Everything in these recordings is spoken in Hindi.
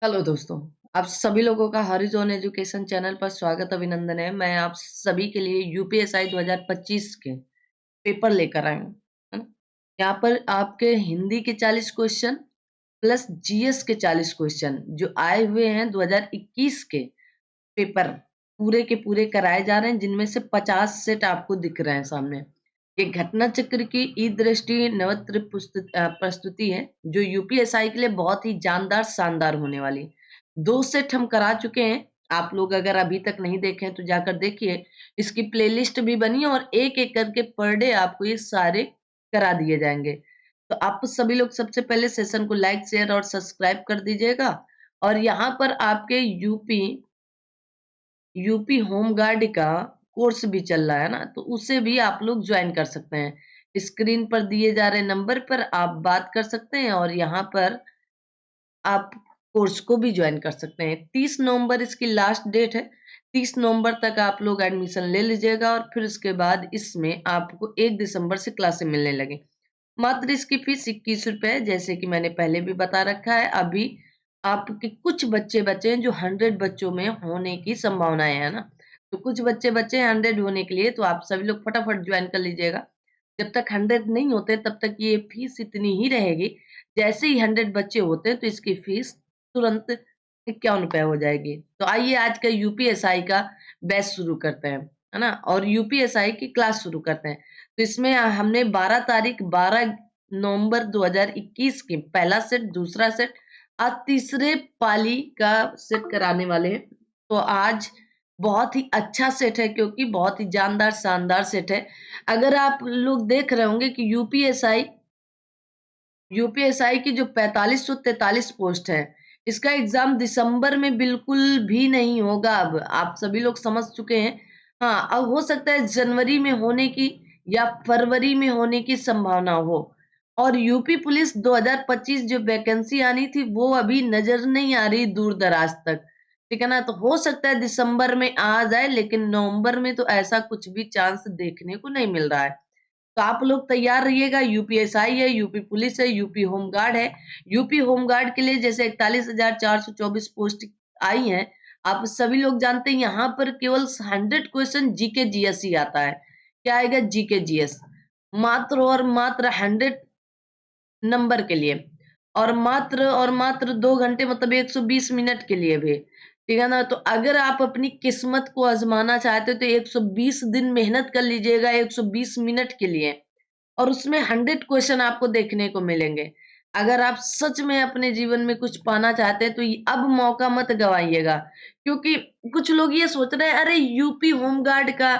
हेलो दोस्तों, आप सभी लोगों का हॉरिज़ॉन एजुकेशन चैनल पर स्वागत अभिनंदन है। मैं आप सभी के लिए यूपीएसआई 2025 के पेपर लेकर आया हूँ, है ना? यहाँ पर आपके हिंदी के 40 क्वेश्चन प्लस जीएस के 40 क्वेश्चन जो आए हुए हैं 2021 के पेपर पूरे के पूरे कराए जा रहे हैं, जिनमें से 50 सेट आपको दिख रहे हैं सामने। ये घटना चक्र की ई-दृष्टि नवत्र प्रस्तुति है, जो यूपीएसआई के लिए बहुत ही जानदार शानदार होने वाली। 2 सेट हम करा चुके हैं। आप लोग अगर अभी तक नहीं देखे हैं तो जाकर देखिए। इसकी प्लेलिस्ट भी बनी है और एक-एक करके पर डे आपको ये सारे करा दिए जाएँगे। तो आप सभी लोग सबसे पहले सेशन को लाइक, शेयर और सब्सक्राइब कर दीजिएगा। और यहाँ पर आपके यूपी होमगार्ड का कोर्स भी चल रहा है ना, तो उसे भी आप लोग ज्वाइन कर सकते हैं। स्क्रीन पर दिए जा रहे नंबर पर आप बात कर सकते हैं और यहाँ पर आप कोर्स को भी ज्वाइन कर सकते हैं। 30 नवंबर इसकी लास्ट डेट है। 30 नवंबर तक आप लोग एडमिशन ले लीजिएगा और फिर उसके बाद इसमें आपको 1 दिसंबर से क्लासेस मिलने लगे। मात्र इसकी फीस 21 रुपए है, जैसे कि मैंने पहले भी बता रखा है। अभी आपके कुछ बच्चे बचे हैं जो 100 बच्चों में होने की संभावनाएं है ना, तो कुछ बच्चे बचे हैं 100 होने के लिए, तो आप सभी लोग फटाफट ज्वाइन कर लीजिएगा। जब तक 100 नहीं होते तब तक ये फीस इतनी ही रहेगी। जैसे ही 100 बच्चे होते हैं तो इसकी फीस तुरंत 51 रुपए हो जाएगी। तो आइए आज का यूपीएसआई का बैच शुरू करते हैं, है ना? और यूपीएसआई की क्लास शुरू करते हैं। तो इसमें हमने 12 नवंबर 2021 की पहला सेट, दूसरा सेट, आज तीसरे पाली का सेट कराने वाले हैं। तो आज बहुत ही अच्छा सेट है, क्योंकि बहुत ही जानदार शानदार सेट है। अगर आप लोग देख रहे होंगे कि यूपीएसआई की जो 4543 पोस्ट है, इसका एग्जाम दिसंबर में बिल्कुल भी नहीं होगा। अब आप सभी लोग समझ चुके हैं। हाँ, अब हो सकता है जनवरी में होने की या फरवरी में होने की संभावना हो। और यूपी पुलिस 2025 जो वैकेंसी आनी थी वो अभी नजर नहीं आ रही दूर दराज तक, ठीक है ना? तो हो सकता है दिसंबर में आ जाए, लेकिन नवंबर में तो ऐसा कुछ भी चांस देखने को नहीं मिल रहा है। तो आप लोग तैयार रहिएगा। यूपीएसआई है, यूपी पुलिस है, यूपी होमगार्ड है। यूपी होमगार्ड के लिए जैसे 41,424 पोस्ट आई हैं, आप सभी लोग जानते हैं यहाँ पर केवल 100 क्वेश्चन जीके जीएस ही आता है। क्या आएगा? GK GS. मात्र और मात्र 100 नंबर के लिए, और मात्र 2 घंटे मतलब 120 मिनट के लिए भी, ठीक है ना? तो अगर आप अपनी किस्मत को आज़माना चाहते हो तो 120 दिन मेहनत कर लीजिएगा 120 मिनट के लिए, और उसमें 100 क्वेश्चन आपको देखने को मिलेंगे। अगर आप सच में अपने जीवन में कुछ पाना चाहते हैं तो अब मौका मत गवाइएगा, क्योंकि कुछ लोग ये सोच रहे हैं अरे यूपी होमगार्ड का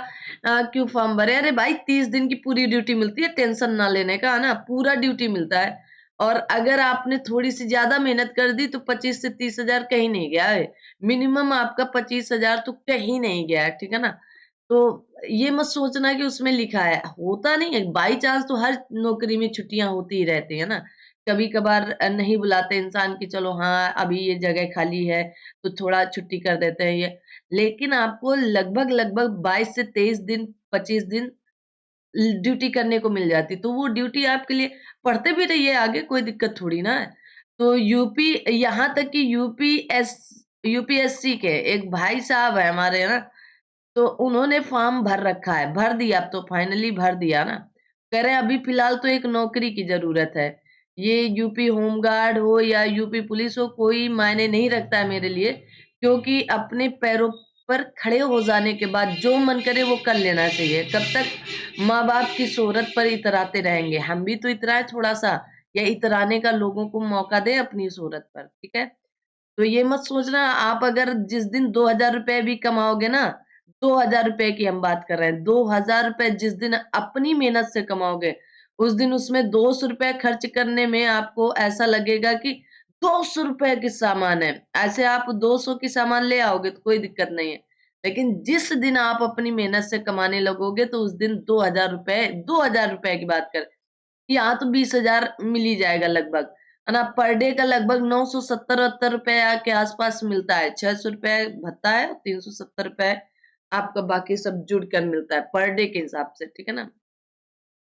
क्यों फॉर्म भरे? अरे भाई 30 दिन की पूरी ड्यूटी मिलती है, टेंशन ना लेने का, है ना? पूरा ड्यूटी मिलता है। और अगर आपने थोड़ी-सी ज़्यादा मेहनत कर दी तो 25 से 30 हज़ार कहीं नहीं गया है। मिनिमम आपका 25,000 तो कहीं नहीं गया है, ठीक है ना? तो ये मत सोचना कि उसमें लिखा है, होता नहीं है, बाई चांस तो हर नौकरी में छुट्टियाँ होती ही रहती है ना। कभी-कभार नहीं बुलाते इंसान कि चलो हाँ, अभी ये जगह खाली है, तो थोड़ा छुट्टी कर देते हैं ये। लेकिन आपको लगभग-लगभग 22 से 23 दिन, 25 दिन ड्यूटी करने को मिल जाती, तो वो ड्यूटी आपके लिए, पढ़ते भी रहिए आगे, कोई दिक्कत थोड़ी ना है। तो यहाँ तक कि यूपीएससी के एक भाई साहब है हमारे ना, तो उन्होंने फॉर्म भर रखा है, भर दिया, अब तो फाइनली भर दिया ना। कह रहे हैं अभी फिलहाल तो एक नौकरी की ज़रूरत है। ये यूपी होमगार्ड हो या यूपी पुलिस हो, कोई मायने नहीं रखता है मेरे लिए, क्योंकि अपने पैरों पर खड़े हो जाने के बाद जो मन करे वो कर लेना चाहिए। कब तक माँ-बाप की शोहरत पर इतराते रहेंगे? हम भी तो इतराएँ थोड़ा-सा, या इतराने का लोगों को मौका दें अपनी शोहरत पर, ठीक है? तो ये मत सोचना, आप अगर जिस दिन 2000 रुपए भी कमाओगे ना, 2000 रुपए की हम बात कर रहे हैं, 2000 रुपए जिस दिन अपनी मेहनत से कमाओगे, उस दिन उसमें 200 रुपए खर्च करने में आपको ऐसा लगेगा कि 200 रुपए की सामान है। ऐसे आप 200 की सामान ले आओगे तो कोई दिक्कत नहीं है। लेकिन जिस दिन आप अपनी मेहनत से कमाने लगोगे तो उस दिन 2000 रुपए की बात करें, यहाँ तो 20,000 मिल ही जाएगा लगभग, है ना? पर डे का लगभग 970-78 रुपए के आसपास मिलता है। 600 रुपए भत्ता है, 370 रुपए आपका बाकी सब जुड़कर मिलता है पर डे के हिसाब से, ठीक है ना?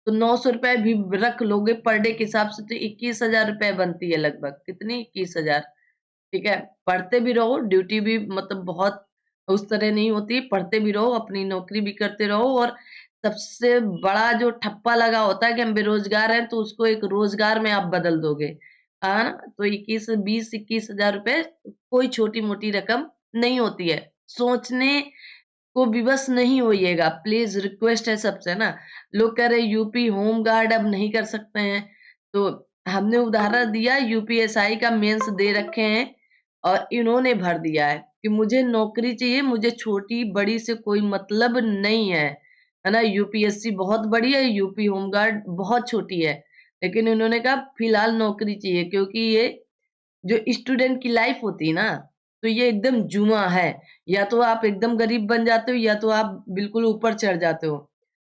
तो 900 रुपए भी रख लोगे पर डे के हिसाब से तो 21,000 रुपए बनती है लगभग। कितनी? 21,000। ठीक है? पढ़ते भी रहो, ड्यूटी भी मतलब बहुत उस तरह नहीं होती, पढ़ते भी रहो, अपनी नौकरी भी करते रहो और सबसे बड़ा जो ठप्पा लगा होता है कि हम बेरोज़गार हैं, तो उसको एक रोज़गार में आप बदल दोगे। है ना? तो 20-21 रुपए कोई छोटी-मोटी रकम नहीं होती है। सोचने को विवश नहीं होइएगा, प्लीज़ रिक्वेस्ट है सबसे ना। लोग कह रहे हैं यूपी होम गार्ड अब नहीं कर सकते हैं, तो हमने उदाहरण दिया यूपीएसआई का मेंस दे रखे हैं और इन्होंने भर दिया है कि मुझे नौकरी चाहिए, मुझे छोटी-बड़ी से कोई मतलब नहीं है ना? यूपीएससी बहुत बड़ी है, यूपी होम गार्ड बहुत छोटी है। लेकिन इन्होंने कहा फिलहाल नौकरी चाहिए क्योंकि ये जो स्टूडेंट की लाइफ होती है ना, तो ये एकदम जुआ है। या तो आप एकदम गरीब बन जाते हो या तो आप बिल्कुल ऊपर चढ़ जाते हो।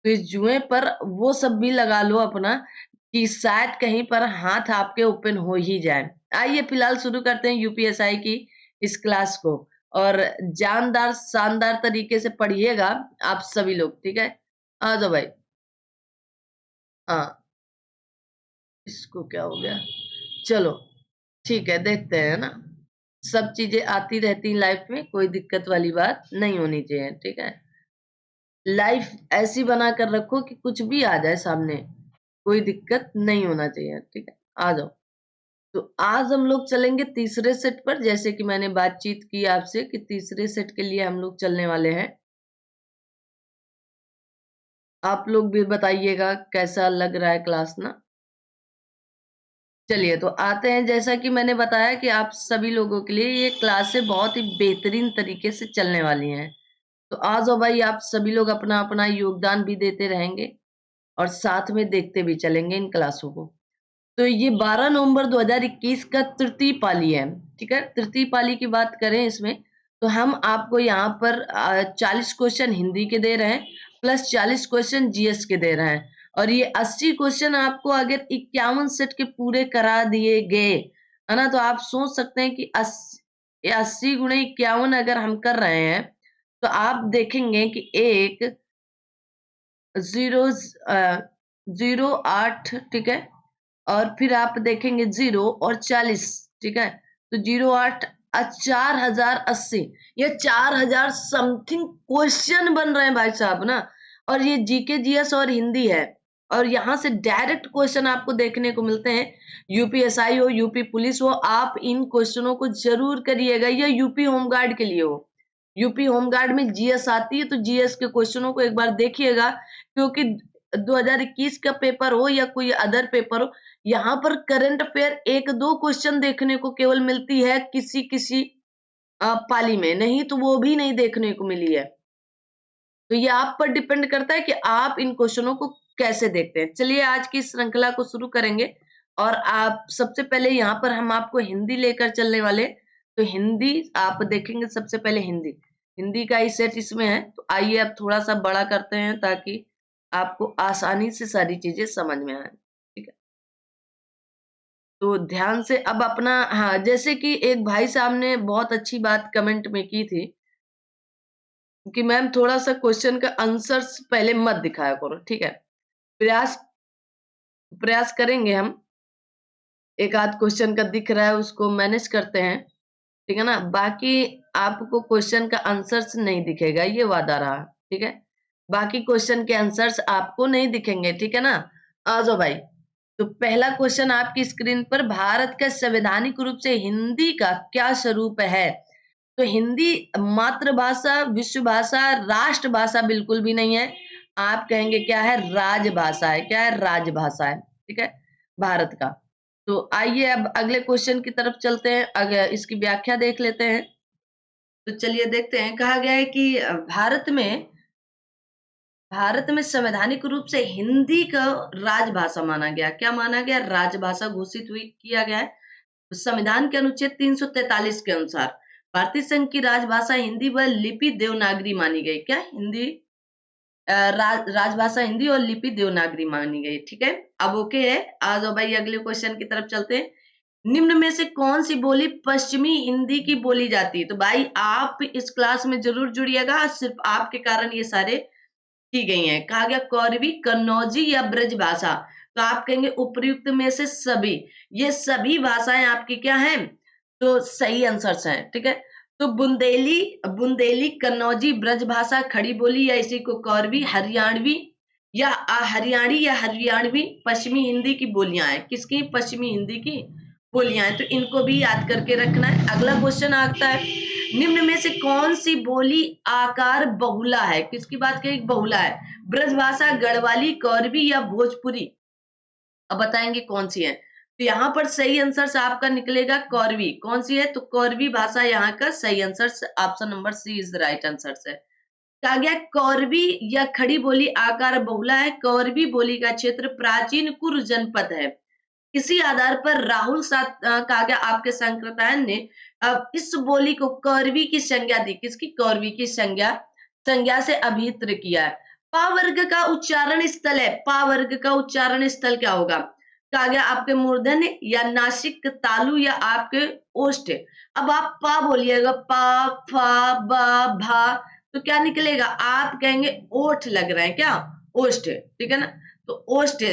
तो इस जुए पर वो सब भी लगा लो अपना कि शायद कहीं पर हाथ आपके ओपन हो ही जाए। आइए फिलहाल शुरू करते हैं यूपीएसआई की इस क्लास को और जानदार शानदार तरीके से पढ़िएगा आप सभी लोग, ठीक है? आ जाओ भाई। हाँ, इसको क्या हो गया? चलो, ठीक है देखते हैं ना। सब चीजें आती रहती लाइफ में, कोई दिक्कत वाली बात नहीं होनी चाहिए, ठीक है? लाइफ ऐसी बना कर रखो कि कुछ भी आ जाए सामने, कोई दिक्कत नहीं होना चाहिए, ठीक है? आ जाओ। तो आज हम लोग चलेंगे तीसरे सेट पर, जैसे कि मैंने बातचीत की आपसे कि तीसरे सेट के लिए हम लोग चलने वाले हैं। आप लोग भी बताइएगा कैसा लग रहा है क्लास ना। चलिए तो आते हैं, जैसा कि मैंने बताया कि आप सभी लोगों के लिए ये क्लासें बहुत ही बेहतरीन तरीके से चलने वाली हैं। तो आ जाओ भाई, आप सभी लोग अपना-अपना योगदान भी देते रहेंगे और साथ में देखते भी चलेंगे इन क्लासों को। तो ये 12 नवंबर 2021 का तृतीय पाली है, ठीक है? तृतीय पाली की बात करें इसमें, तो हम आपको यहाँ पर 40 क्वेश्चन हिंदी के दे रहे हैं, प्लस 40 क्वेश्चन जीएस के दे रहे हैं और ये 80 क्वेश्चन आपको अगर 51 सेट के पूरे करा दिए गए, है ना? तो आप सोच सकते हैं कि 80 गुणे 51 अगर हम कर रहे हैं, तो आप देखेंगे कि एक 0 08 ठीक है? और फिर आप देखेंगे 0 और 40 ठीक है? तो 08 4080 ये 4000 समथिंग क्वेश्चन बन रहे हैं भाई साहब ना। और ये जीके जीएस और हिंदी है और यहाँ से डायरेक्ट क्वेश्चन आपको देखने को मिलते हैं। यूपीएसआई हो, यूपी पुलिस हो, आप इन क्वेश्चनों को जरूर करिएगा। या यूपी होमगार्ड के लिए हो, यूपी होमगार्ड में जीएस आती है तो जीएस के क्वेश्चनों को एक बार देखिएगा, क्योंकि 2021 का पेपर हो या कोई अदर पेपर हो, यहाँ पर करंट अफेयर 1-2 क्वेश्चन देखने को केवल मिलती है किसी-किसी पाली में, नहीं तो वो भी नहीं देखने को मिली है। तो ये आप पर डिपेंड करता है कि आप इन क्वेश्चनों को कैसे देखते हैं। चलिए आज की श्रृंखला को शुरू करेंगे और आप सबसे पहले यहाँ पर हम आपको हिंदी लेकर चलने वाले। तो हिंदी आप देखेंगे, सबसे पहले हिंदी। हिंदी का ही सेट इसमें है। तो आइए अब थोड़ा-सा बड़ा करते हैं ताकि आपको आसानी से सारी चीज़ें समझ में आएँ। ठीक है? तो ध्यान से अब अपना, हाँ, जैसे कि एक भाई साहब ने बहुत अच्छी बात कमेंट में की थी कि मैम थोड़ा-सा क्वेश्चन का आंसर्स पहले मत दिखाया करो, ठीक है? प्रयास प्रयास करेंगे हम, एक आध क्वेश्चन का दिख रहा है उसको मैनेज करते हैं, ठीक है ना? बाकी आपको क्वेश्चन का आंसर्स नहीं दिखेगा, ये वादा रहा, ठीक है? बाकी क्वेश्चन के आंसर्स आपको नहीं दिखेंगे, ठीक है ना? आ जाओ भाई। तो पहला क्वेश्चन आपकी स्क्रीन पर, भारत का संवैधानिक रूप से हिंदी का क्या स्वरूप है? तो हिंदी मातृभाषा, विश्व भाषा, राष्ट्रभाषा बिल्कुल भी नहीं है। आप कहेंगे क्या है? राजभाषा है। क्या है? राजभाषा है। ठीक है? भारत का। तो आइए अब अगले क्वेश्चन की तरफ चलते हैं। इसकी व्याख्या देख लेते हैं। तो चलिए देखते हैं। कहा गया है कि भारत में संवैधानिक रूप से हिंदी का राजभाषा माना गया। क्या माना गया? राजभाषा घोषित हुई किया गया है। संविधान के अनुच्छेद 343 के अनुसार भारतीय संघ की राजभाषा हिंदी व लिपि देवनागरी मानी गई। क्या? हिंदी राजभाषा हिंदी और लिपि देवनागरी मानी गई। ठीक है, अब ओके है। आ जाओ भाई अगले क्वेश्चन की तरफ चलते हैं। निम्न में से कौन सी बोली पश्चिमी हिंदी की बोली जाती है? तो भाई आप इस क्लास में जरूर जुड़िएगा, सिर्फ आपके कारण ये सारे की गई हैं। कहा गया कौरवी, कन्नौजी या ब्रज भाषा। तो आप कहेंगे उपयुक्त में से सभी। ये सभी भाषाएं आपकी क्या हैं? तो सही आंसर्स हैं, ठीक है। तो बुंदेली, बुंदेली, कन्नौजी, ब्रजभाषा, खड़ी बोली या इसी को कौरवी, हरियाणवी या हरियाणी या हरियाणवी पश्चिमी हिंदी की बोलियां हैं। किसकी? पश्चिमी हिंदी की बोलियां हैं। तो इनको भी याद करके रखना है। अगला क्वेश्चन आता है, निम्न में से कौन सी बोली आकार बहुला है? किसकी बात कही? बहुला है। ब्रजभाषा, गढ़वाली, कौरवी या भोजपुरी? अब बताएंगे कौन सी है। तो यहाँ पर सही आंसर आपका निकलेगा कौरवी। कौन सी है? तो कौरवी भाषा यहाँ का सही answer, option number C is the right answer है। कहा गया कौरवी या खड़ी बोली आकार बहुला है। कौरवी बोली का क्षेत्र प्राचीन कुरु जनपद है। इसी आधार पर राहुल कहा गया आपके संकृतायन ने अब इस बोली को कौरवी की संज्ञा दी। किसकी? कौरवी की संज्ञा संज्ञा से अभिहित किया है। पा वर्ग का उच्चारण स्थल है। पा वर्ग का उच्चारण स्थल क्या होगा? कहा गया आपके मूर्धन्य या नासिक तालु या आपके ओष्ठ। अब आप पा बोलिएगा, पा, फा, बा, भा, तो क्या निकलेगा? आप कहेंगे ओठ लग रहा है क्या? ओष्ठ, ठीक है ना। तो ओष्ठ,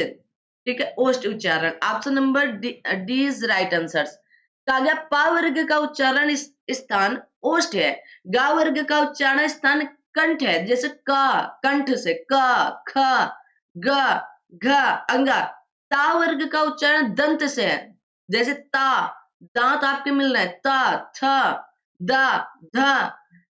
ठीक है, ओष्ठ उच्चारण। Option number D is right answer. कहा गया पा वर्ग का उच्चारण स्थान ओष्ठ है। गा वर्ग का उच्चारण स्थान कंठ है। जैसे क, कंठ से क, ख, ग, घ, अंगा। ता वर्ग का उच्चारण दंत से है। जैसे ता, दांत आपके मिल रहे हैं, त, थ, द, ध।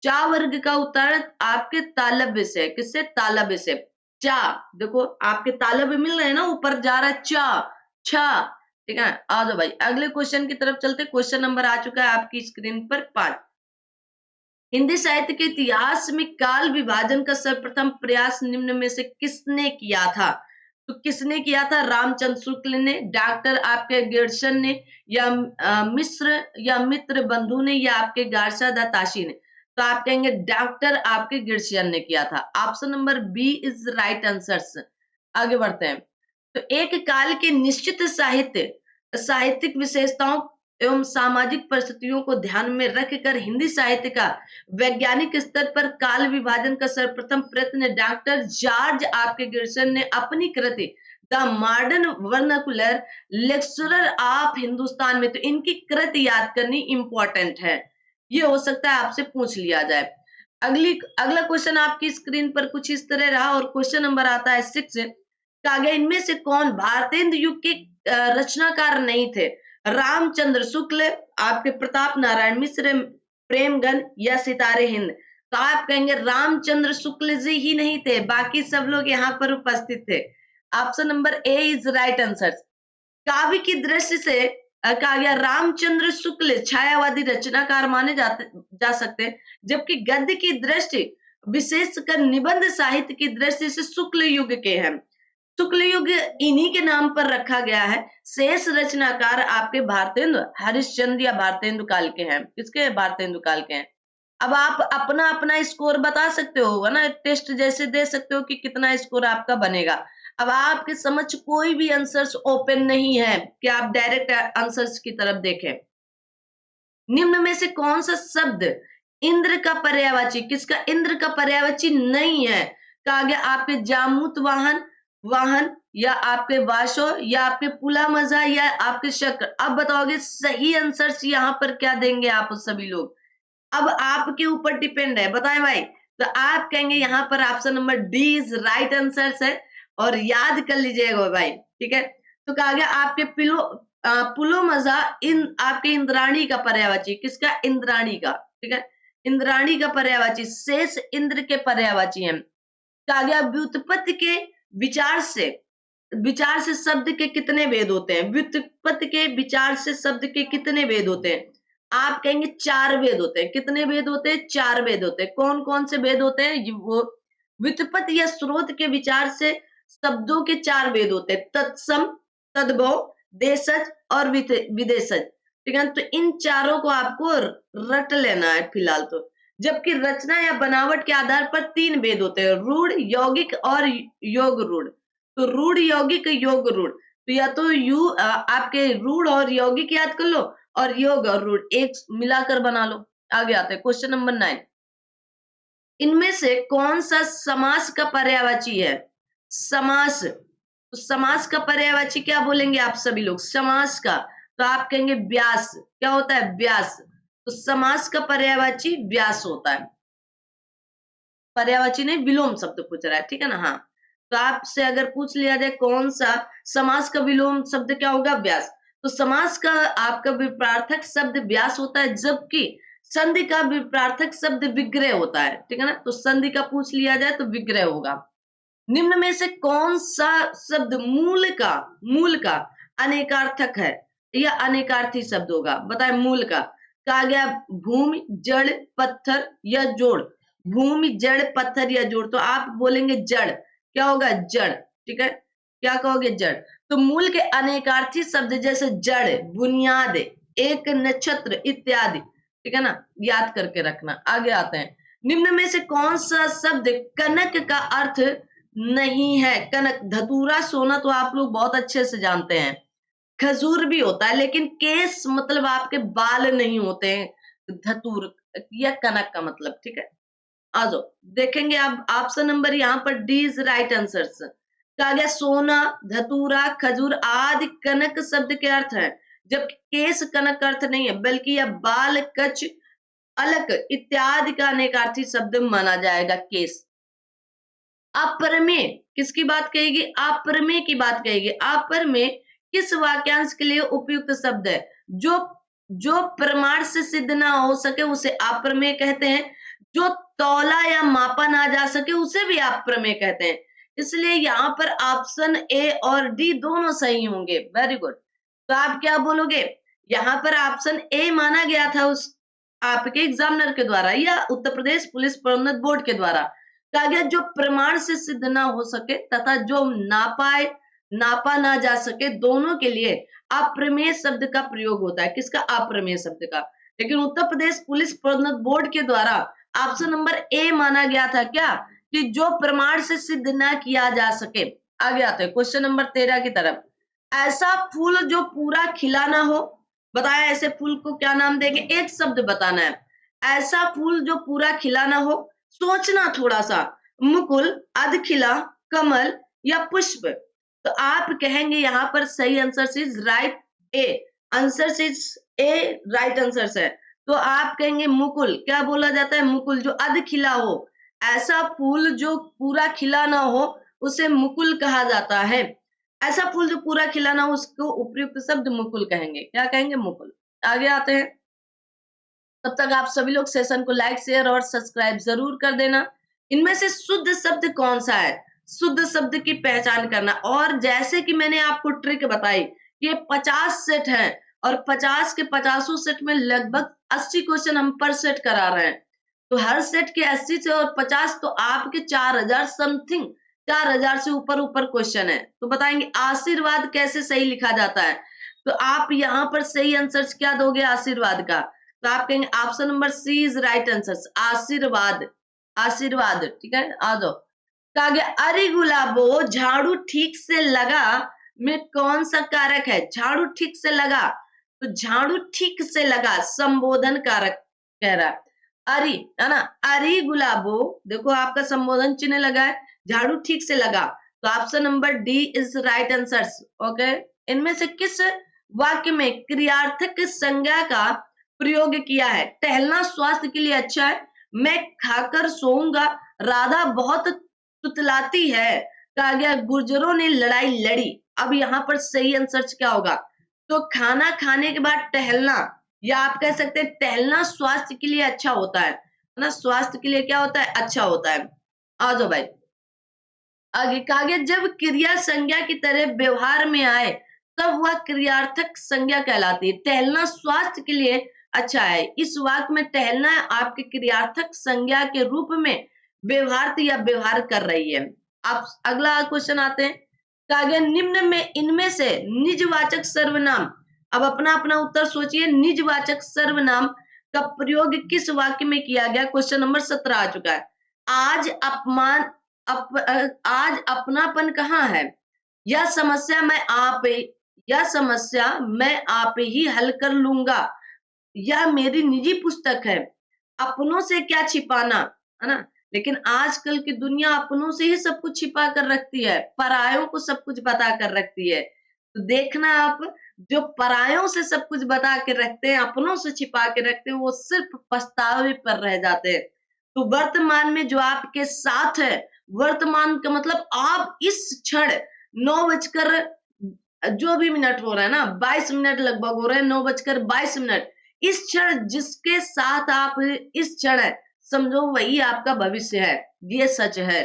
चा वर्ग का उच्चारण आपके तालव्य से। किससे? तालव्य से। चा, देखो आपके तालव्य मिल रहे हैं ना, ऊपर जा रहा है चा, छा, ठीक है। आ जाओ भाई, अगले क्वेश्चन की तरफ चलते। क्वेश्चन नंबर आ चुका है आपकी स्क्रीन पर 5। हिंदी साहित्य के इतिहास में काल विभाजन का सर्वप्रथम प्रयास निम्न में से किसने किया था? तो किसने किया था? रामचंद्र शुक्ल ने, डॉक्टर आपके गिरसन ने, या मिश्र या मित्र बंधु ने, या आपके गारसा दाताशी ने? तो आप कहेंगे डॉक्टर आपके गिरसन ने किया था। Option number B is right answer. आगे बढ़ते हैं। तो एक काल के निश्चित साहित्यिक विशेषताओं एवं सामाजिक परिस्थितियों को ध्यान में रखकर हिंदी साहित्य का वैज्ञानिक स्तर पर काल विभाजन का सर्वप्रथम प्रयत्न डॉक्टर जॉर्ज आपके गिरसन ने अपनी कृति the modern vernacular lecturer of Hindustan में। तो इनकी कृति याद करनी इंपॉर्टेंट है, ये हो सकता है आपसे पूछ लिया जाए। अगला क्वेश्चन आपकी स्क्रीन पर कुछ इस तरह रहा और क्वेश्चन नंबर आता है 6। कहा गया इनमें से कौन भारतेंदु युग के रचनाकार नहीं थे? रामचंद्र शुक्ल, आपके प्रताप नारायण मिश्र, प्रेमगन या सितारे हिंद? तो आप कहेंगे रामचंद्र शुक्ल जी ही नहीं थे, बाकी सब लोग यहाँ पर उपस्थित थे। Option number A is right answer. काव्य की दृष्टि से कहा गया रामचंद्र शुक्ल छायावादी रचनाकार माने जा सकते हैं, जबकि गद्य की दृष्टि विशेषकर निबंध साहित्य की दृष्टि से शुक्ल युग के हैं। शुक्ल युग इन्हीं के नाम पर रखा गया है। शेष रचनाकार आपके भारतेंदु हरिश्चंद्र या भारतेंदु काल के हैं। किसके? भारतेंदु काल के हैं। अब आप अपना अपना स्कोर बता सकते हो ना, टेस्ट जैसे दे सकते हो कि कितना स्कोर आपका बनेगा। अब आपके समझ कोई भी आंसर्स ओपन नहीं है कि आप डायरेक्ट आंसर्स की तरफ देखें। निम्न में से कौन सा शब्द इंद्र का पर्यायवाची? किसका? इंद्र का पर्यायवाची नहीं है। कहा गया आपके जामूत वाहन, वाहन या आपके वाशो या आपके पुला मजा या आपके शक्र। अब बताओगे सही आंसर्स यहाँ पर क्या देंगे आप सभी लोग? अब आपके ऊपर डिपेंड है, बताएं भाई। तो आप कहेंगे यहाँ पर option number D is right answer है और याद कर लीजिएगा भाई, ठीक है। तो कहा गया आपके पुलो मजा इन आपके इंद्राणी का पर्यायवाची। किसका? इंद्राणी का, ठीक है। इंद्राणी का पर्यायवाची शेष इंद्र के पर्यायवाची है। कहा गया व्युत्पत्ति के विचार से शब्द के कितने भेद होते हैं? व्युत्पत्ति के विचार से शब्द के कितने भेद होते हैं? आप कहेंगे 4 भेद होते हैं। कितने भेद होते हैं? 4 भेद होते हैं। कौन कौन से भेद होते हैं? वो व्युत्पत्ति या स्रोत के विचार से शब्दों के 4 भेद होते हैं, तत्सम, तद्भव, देशज और विदेशज, ठीक है। तो इन चारों को आपको रट लेना है फिलहाल तो। जबकि रचना या बनावट के आधार पर 3 भेद होते हैं, रूढ़, यौगिक और योग रूढ़। तो रूढ़, यौगिक, योग रूढ़। तो या तो आपके रूढ़ और यौगिक याद कर लो और योग और रूढ़ एक मिलाकर बना लो। आगे आते हैं क्वेश्चन नंबर 9। इनमें से कौन सा समास का पर्यायवाची है? समास, तो समास का पर्यायवाची क्या बोलेंगे आप सभी लोग? समास का। तो आप कहेंगे व्यास। क्या होता है? व्यास। तो समास का पर्यायवाची व्यास होता है। पर्यायवाची नहीं, विलोम शब्द पूछ रहा है, ठीक है ना? हाँ, तो आपसे अगर पूछ लिया जाए कौन सा समास का विलोम शब्द क्या होगा? व्यास। तो समास का आपका विपरार्थक शब्द व्यास होता है, जबकि संधि का विपरार्थक शब्द विग्रह होता है, ठीक है ना? तो संधि का पूछ लिया जाए तो विग्रह होगा। निम्न में से कौन सा शब्द मूल का अनेकार्थक है या अनेकार्थी शब्द होगा? बताए मूल का। कहा गया भूमि, जड़, पत्थर या जोड़। भूमि, जड़, पत्थर या जोड़। तो आप बोलेंगे जड़। क्या होगा? जड़। ठीक है, क्या कहोगे? जड़। तो मूल के अनेकार्थी शब्द जैसे जड़, बुनियाद, एक नक्षत्र इत्यादि, ठीक है ना? याद करके रखना। आगे आते हैं। निम्न में से कौन सा शब्द कनक का अर्थ नहीं है? कनक, धतूरा, सोना तो आप लोग बहुत अच्छे से जानते हैं। खजूर भी होता है, लेकिन केस मतलब आपके बाल नहीं होते हैं धतूर या कनक का मतलब, ठीक है? आ जाओ, देखेंगे अब ऑप्शन नंबर यहाँ पर डी इज राइट आंसर। कहा गया सोना, धतूरा, खजूर आदि कनक शब्द के अर्थ है, जबकि केस कनक अर्थ नहीं है, बल्कि यह बाल, कच, अलक इत्यादि का अनेकार्थी शब्द माना जाएगा। केस। अप्रमेय किसकी बात कहेगी? अप्रमेय की बात कहेगी। अप्रमेय किस वाक्यांश के लिए उपयुक्त शब्द है? जो जो प्रमाण से सिद्ध ना हो सके उसे अप्रमेय कहते हैं। जो तौला या मापा ना जा सके उसे भी अप्रमेय कहते हैं। इसलिए यहाँ पर ऑप्शन ए और डी दोनों सही होंगे। Very good. तो आप क्या बोलोगे? यहाँ पर ऑप्शन ए माना गया था उस आपके एग्जामिनर के द्वारा या उत्तर प्रदेश पुलिस प्रोन्नत बोर्ड के द्वारा। कहा गया जो प्रमाण से सिद्ध ना हो सके तथा जो नापा ना जा सके, दोनों के लिए अप्रमेय शब्द का प्रयोग होता है। किसका? अप्रमेय शब्द का। लेकिन उत्तर प्रदेश पुलिस प्रोन्नत बोर्ड के द्वारा ऑप्शन नंबर ए माना गया था क्या? कि जो प्रमाण से सिद्ध ना किया जा सके। आगे आते हैं क्वेश्चन नंबर 13 की तरफ। ऐसा फूल जो पूरा खिला ना हो, बताया ऐसे फूल को क्या नाम देंगे? एक शब्द बताना है। ऐसा फूल जो पूरा खिला ना हो, सोचना थोड़ा सा। मुकुल, अधखिला, कमल या पुष्प। तो आप कहेंगे यहाँ पर सही answer is right A. Answer is a, right answer है। तो आप कहेंगे मुकुल। क्या बोला जाता है? मुकुल। जो अधखिला हो, ऐसा फूल जो पूरा खिला ना हो उसे मुकुल कहा जाता है। ऐसा फूल जो पूरा खिला ना हो उसको उपयुक्त शब्द मुकुल कहेंगे। क्या कहेंगे? मुकुल। आगे आते हैं। तब तक आप सभी लोग सेशन को लाइक, शेयर और सब्सक्राइब जरूर कर देना। इनमें से शुद्ध शब्द कौन सा है? शुद्ध शब्द की पहचान करना। और जैसे कि मैंने आपको ट्रिक बताई, ये 50 सेट है और 50 के 50 सेट में लगभग 80 क्वेश्चन हम पर सेट करा रहे हैं। तो हर सेट के 80 से और 50 तो आपके 4000 समथिंग, 4000 से ऊपर ऊपर क्वेश्चन है। तो बताएंगे आशीर्वाद कैसे सही लिखा जाता है? तो आप यहाँ पर सही आंसर क्या दोगे आशीर्वाद का? तो आप कहेंगे option number C is right answer, आशीर्वाद। आशीर्वाद, ठीक है। आ जाओ। कहा गया अरे गुलाबो झाड़ू ठीक से लगा में कौन सा कारक है? झाड़ू ठीक से लगा, तो झाड़ू ठीक से लगा संबोधन कारक कह रहा है। अरे, है ना? अरे गुलाबो, देखो आपका संबोधन चिन्ह लगा है। झाड़ू ठीक से लगा, तो option number D is right answer. Okay. इनमें से किस वाक्य में क्रियार्थक संज्ञा का प्रयोग किया है? टहलना स्वास्थ्य के लिए अच्छा है, मैं खाकर सोऊंगा, राधा बहुत तुतलाती है, कहा गया गुर्जरों ने लड़ाई लड़ी। अब यहाँ पर सही आंसर क्या होगा? तो खाना खाने के बाद टहलना, या आप कह सकते हैं टहलना स्वास्थ्य के लिए अच्छा होता है ना? स्वास्थ्य के लिए क्या होता है? अच्छा होता है। आ जाओ भाई। आगे कहा गया जब क्रिया संज्ञा की तरह व्यवहार में आए तब वह क्रियार्थक संज्ञा कहलाती है। टहलना स्वास्थ्य के लिए अच्छा है, इस वाक्य में टहलना आपके क्रियार्थक संज्ञा के रूप में व्यवहार या व्यवहार कर रही है। आप अगला क्वेश्चन आते हैं। कहा गया निम्न में इनमें से निजवाचक सर्वनाम, अब अपना अपना उत्तर सोचिए। निजवाचक सर्वनाम का प्रयोग किस वाक्य में किया गया? क्वेश्चन नंबर 17 आ चुका है। आज अपमान आज अपनापन कहाँ है? यह समस्या मैं आप ही हल कर लूंगा, यह मेरी निजी पुस्तक है। अपनों से क्या छिपाना, है ना? लेकिन आजकल की दुनिया अपनों से ही सब कुछ छिपा कर रखती है, परायों को सब कुछ बता कर रखती है। तो देखना आप जो परायों से सब कुछ बता के रखते हैं, अपनों से छिपा के रखते हैं, वो सिर्फ पछतावे पर रह जाते हैं। तो वर्तमान में जो आपके साथ है, वर्तमान का मतलब आप इस क्षण 9 बजकर जो भी मिनट हो रहा है ना, 22 मिनट लगभग हो रहे हैं, 9 बजकर 22 मिनट। इस क्षण जिसके साथ आप इस क्षण है, समझो वही आपका भविष्य है, ये सच है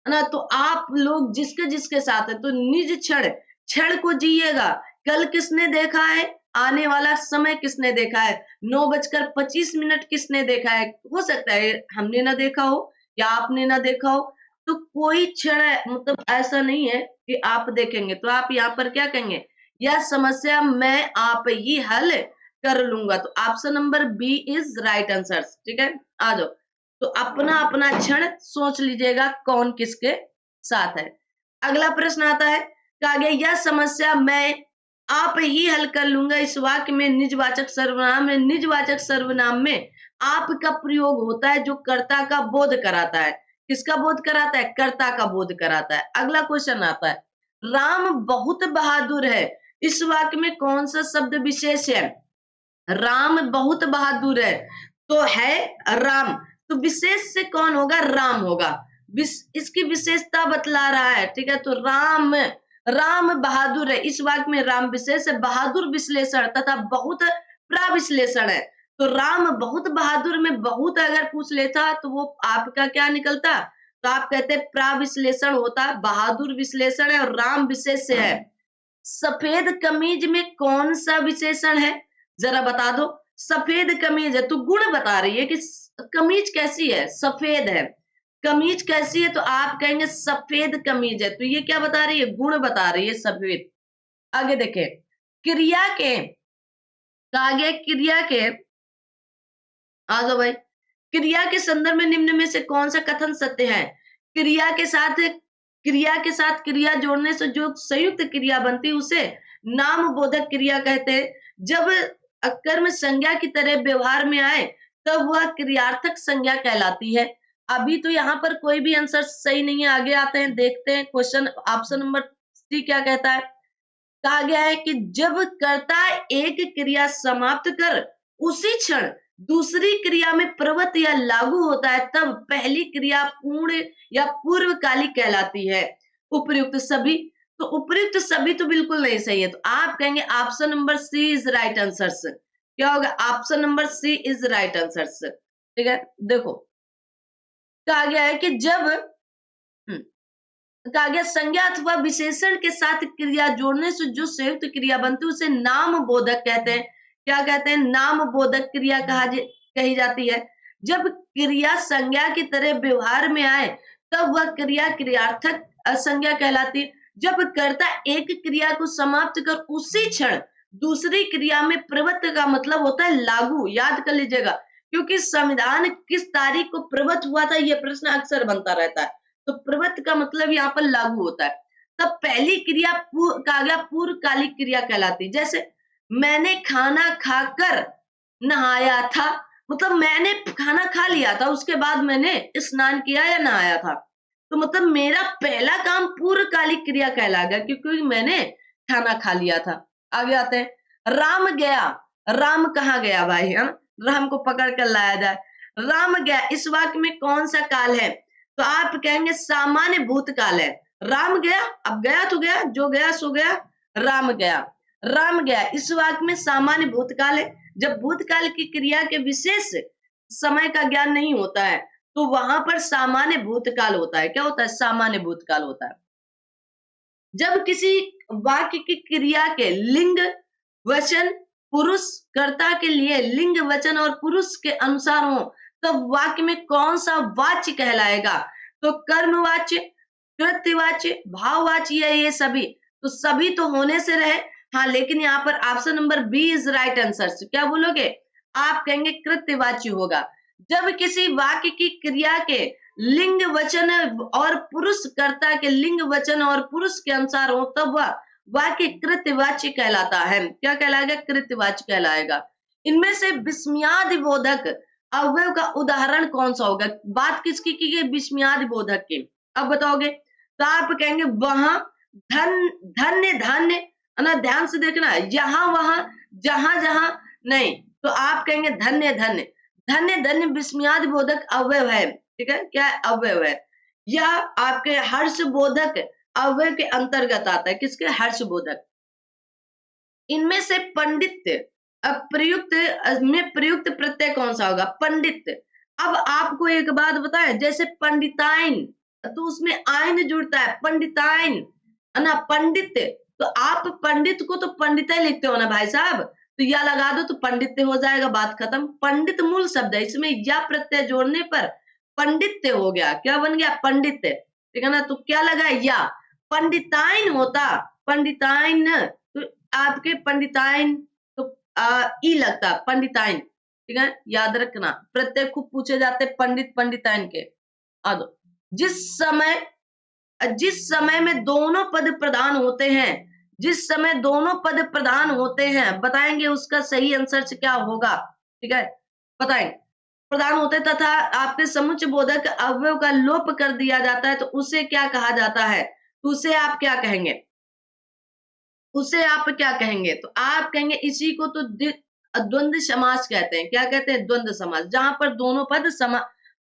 ना? तो आप लोग जिसके जिसके साथ है, तो निज क्षण क्षण को जिएगा। कल किसने देखा है, आने वाला समय किसने देखा है, 9 बजकर 25 मिनट किसने देखा है? हो सकता है हमने ना देखा हो या आपने ना देखा हो। तो कोई क्षण मतलब ऐसा नहीं है कि आप देखेंगे। तो आप यहाँ पर क्या कहेंगे, यह समस्या मैं आप ही हल कर लूंगा। तो option number B is right answer. ठीक है, आ जाओ। तो अपना अपना क्षण सोच लीजिएगा कौन किसके साथ है। अगला प्रश्न आता है, कहा गया यह समस्या मैं आप ही हल कर लूंगा। इस वाक्य में निजवाचक सर्वनाम है। निजवाचक सर्वनाम में आप का प्रयोग होता है जो कर्ता का बोध कराता है। किसका बोध कराता है? कर्ता का बोध कराता है। अगला क्वेश्चन आता है, राम बहुत बहादुर है। इस वाक्य में कौन सा शब्द विशेष है? राम बहुत बहादुर है, तो है राम। तो विशेष से कौन होगा? राम होगा। इसकी विशेषता बतला रहा है। ठीक है, तो राम राम बहादुर है। इस वाक्य में राम विशेष है, बहादुर विश्लेषण तथा बहुत प्राविश्लेषण है। तो राम बहुत बहादुर में बहुत अगर पूछ लेता तो वो आपका क्या निकलता? तो आप कहते प्राविश्लेषण होता, बहादुर विश्लेषण है और राम विशेष है। सफेद कमीज में कौन सा विशेषण है? जरा बता दो। सफेद कमीज है तो गुण बता रही है कि कमीज कैसी है? सफेद है। कमीज कैसी है? तो आप कहेंगे सफेद कमीज है। तो ये क्या बता रही है? गुण बता रही है, सफेद। आगे देखें, क्रिया के आगे क्रिया के आ जाओ भाई। क्रिया के संदर्भ में निम्न में से कौन सा कथन सत्य है? क्रिया के साथ क्रिया जोड़ने से जो संयुक्त क्रिया बनती है उसे नाम बोधक क्रिया कहते हैं। जब कर्म संज्ञा की तरह व्यवहार में आए तब वह क्रियार्थक संज्ञा कहलाती है। अभी तो यहाँ पर कोई भी आंसर सही नहीं है, आगे आते हैं, देखते हैं क्वेश्चन। ऑप्शन नंबर सी क्या कहता है? कहा गया है कि जब कर्ता एक क्रिया समाप्त कर उसी क्षण दूसरी क्रिया में प्रवृत्त या लागू होता है तब पहली क्रिया पूर्ण या पूर्वकालिक कहलाती है। उपर्युक्त सभी, तो उपर्युक्त सभी तो बिल्कुल नहीं सही है। तो आप कहेंगे option number C is right answer. क्या होगा? Option number C is right answer. ठीक है, देखो कहा गया है कि जब कहा गया संज्ञा अथवा विशेषण के साथ क्रिया जोड़ने से जो संयुक्त क्रिया बनती है उसे नाम बोधक कहते हैं। क्या कहते हैं? नाम बोधक क्रिया कही जाती है। जब क्रिया संज्ञा की तरह व्यवहार में आए तब वह क्रिया क्रियार्थक संज्ञा कहलाती है। जब कर्ता एक क्रिया को समाप्त कर उसी क्षण दूसरी क्रिया में प्रवृत्त का मतलब होता है लागू। याद कर लीजिएगा, क्योंकि संविधान किस तारीख को प्रवृत्त हुआ था यह प्रश्न अक्सर बनता रहता है। तो प्रवृत्त का मतलब यहाँ पर लागू होता है। तब पहली क्रिया कहा गया पूर्वकालिक क्रिया कहलाती। जैसे मैंने खाना खाकर नहाया था, मतलब मैंने खाना खा लिया था उसके बाद मैंने स्नान किया या नहाया था। तो मतलब मेरा पहला काम पूर्वकालिक क्रिया कहलाएगा क्योंकि मैंने खाना खा लिया था। आगे आते हैं, राम गया। राम कहाँ गया भाई? हम राम को पकड़ कर लाया जाए। राम गया इस वाक्य में कौन सा काल है? तो आप कहेंगे सामान्य भूतकाल है। राम गया, अब गया तो गया, जो गया सो गया, राम गया। राम गया इस वाक्य में सामान्य भूतकाल है। जब भूतकाल की क्रिया के विशेष समय का ज्ञान नहीं होता है तो वहां पर सामान्य भूतकाल होता है। क्या होता है? सामान्य भूतकाल होता है। जब किसी वाक्य की क्रिया के लिंग वचन पुरुष कर्ता के लिए लिंग वचन और पुरुष के अनुसार हो तब वाक्य में कौन सा वाच्य कहलाएगा? तो कर्मवाच्य, कृत्यवाच्य, भाववाच्य या ये सभी? तो सभी तो होने से रहे, हाँ, लेकिन यहाँ पर option number B is right answer. क्या बोलोगे? आप कहेंगे कृत्यवाच्य होगा। जब किसी वाक्य की क्रिया के लिंग वचन और पुरुष कर्ता के लिंग वचन और पुरुष के अनुसार हो तब वह वाक्य कृत्यवाच्य कहलाता है। क्या कहलाएगा? कृत्यवाच्य कहलाएगा। इनमें से विस्मयादि बोधक अवयव का उदाहरण कौन सा होगा? बात किसकी की गई? विस्मयादि बोधक की। अब बताओगे तो आप कहेंगे वहां धन्य धन्य है ना, ध्यान से देखना, यहाँ वहां जहां जहां नहीं, तो आप कहेंगे धन्य धन्य। धन्य धन्य विस्मयादि बोधक अव्यय है, ठीक है, क्या है, अव्यय है। यह आपके हर्ष बोधक अव्यय के अंतर्गत आता है, किसके, हर्ष बोधक। इनमें से पंडित प्रयुक्त में प्रयुक्त प्रत्यय कौन सा होगा, पंडित। अब आपको एक बात बताएं, जैसे पंडिताइन, तो उसमें आइन जुड़ता है, पंडिताइन, है ना, पंडित। तो आप पंडित को तो पंडिताई लिखते हो ना भाई साहब, तो या लगा दो तो पंडित हो जाएगा, बात खत्म। पंडित मूल शब्द है, इसमें या प्रत्यय जोड़ने पर पंडित हो गया, क्या बन गया, पंडित, ठीक है ना। तो क्या लगा, या पंडिताइन होता, पंडिताइन, तो आपके पंडिताइन, तो ई लगता, पंडिताइन, ठीक है, याद रखना। प्रत्यय खूब पूछे जाते पंडित पंडिताइन के। आ दो, जिस समय में दोनों पद प्रधान होते हैं, जिस समय दोनों पद प्रधान होते हैं, बताएंगे उसका सही आंसर क्या होगा, ठीक है, बताएंगे। प्रधान होते तथा आपके समुच्चय बोधक अवयव का लोप कर दिया जाता है, तो उसे क्या कहा जाता है, तो उसे आप क्या कहेंगे, उसे आप क्या कहेंगे, तो आप कहेंगे इसी को तो द्वंद्व समास कहते हैं। क्या कहते हैं, द्वंद्व समास, जहां पर दोनों पद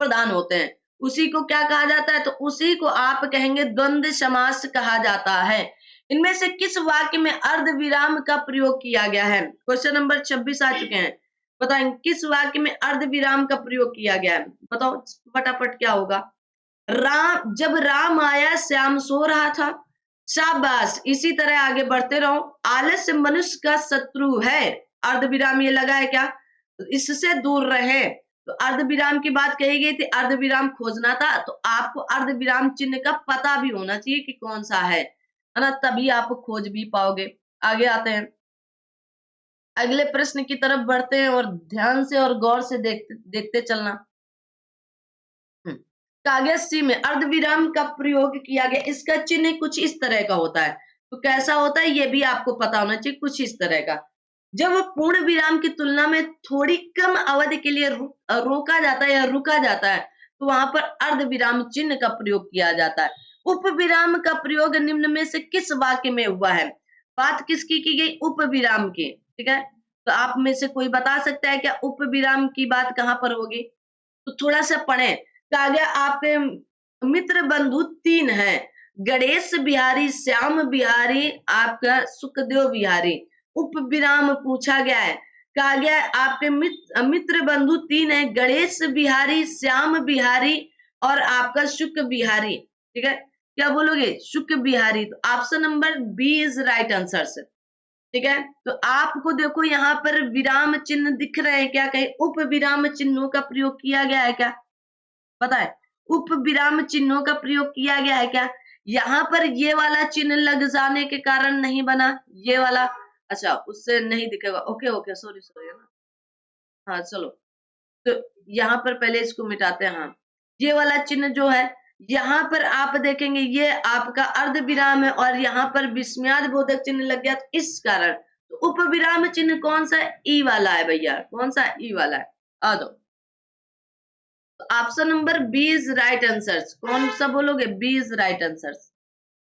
प्रधान होते हैं, उसी को क्या कहा जाता है, तो उसी को आप कहेंगे द्वंद्व समास कहा जाता है। इनमें से किस वाक्य में अर्ध विराम का प्रयोग किया गया है, क्वेश्चन नंबर 26 आ चुके हैं, बताएं किस वाक्य में अर्ध विराम का प्रयोग किया गया है, बताओ फटाफट क्या होगा। जब राम आया श्याम सो रहा था, शाबाश, इसी तरह आगे बढ़ते रहो। आलस्य मनुष्य का शत्रु है, अर्ध विराम ये लगा है क्या, तो इससे दूर रहे, तो अर्ध विराम की बात कही गई थी, अर्ध विराम खोजना था, तो आपको अर्ध विराम चिन्ह का पता भी होना चाहिए कि कौन सा है ना, तभी आप खोज भी पाओगे। आगे आते हैं, अगले प्रश्न की तरफ बढ़ते हैं, और ध्यान से और गौर से देखते चलना। कागज सी में अर्धविराम का प्रयोग किया गया, इसका चिन्ह कुछ इस तरह का होता है, तो कैसा होता है ये भी आपको पता होना चाहिए, कुछ इस तरह का। जब पूर्ण विराम की तुलना में थोड़ी कम अवधि के लिए रोका जाता है या रुका जाता है, तो वहां पर अर्धविराम चिन्ह का प्रयोग किया जाता है। उपविराम का प्रयोग निम्न में से किस वाक्य में हुआ है, बात किसकी की गई, उपविराम की, ठीक है। तो आप में से कोई बता सकता है क्या उपविराम की बात कहां पर होगी, तो थोड़ा सा पढ़े। कहा गया आपके मित्र बंधु 3 हैं, गणेश बिहारी, श्याम बिहारी, आपका सुखदेव बिहारी। उप विराम पूछा गया है, कहा गया आपके मित्र बंधु 3 हैं, गणेश बिहारी, श्याम बिहारी और आपका शुक बिहारी, ठीक है। क्या बोलोगे, शुक बिहारी, तो option number B is right answer, ठीक है। तो आपको देखो यहाँ पर विराम चिन्ह दिख रहे हैं, क्या कहे, उप विराम चिन्हों का प्रयोग किया गया है क्या, पता है, उप विराम चिन्हों का प्रयोग किया गया है क्या। यहाँ पर ये वाला चिन्ह लग जाने के कारण नहीं बना, ये वाला, अच्छा उससे नहीं दिखेगा, ओके ओके, सॉरी सॉरी, है ना, हाँ चलो, तो यहाँ पर पहले इसको मिटाते हैं। हाँ, ये वाला चिन्ह जो है, यहाँ पर आप देखेंगे ये आपका अर्ध विराम है, और यहाँ पर विस्मयाद बोधक चिन्ह लग गया, तो इस कारण तो उप विराम चिन्ह कौन सा, ई वाला है भैया, कौन सा, ई वाला है। आ दो, option number B is right answer, कौन सा बोलोगे, बी इज राइट आंसर।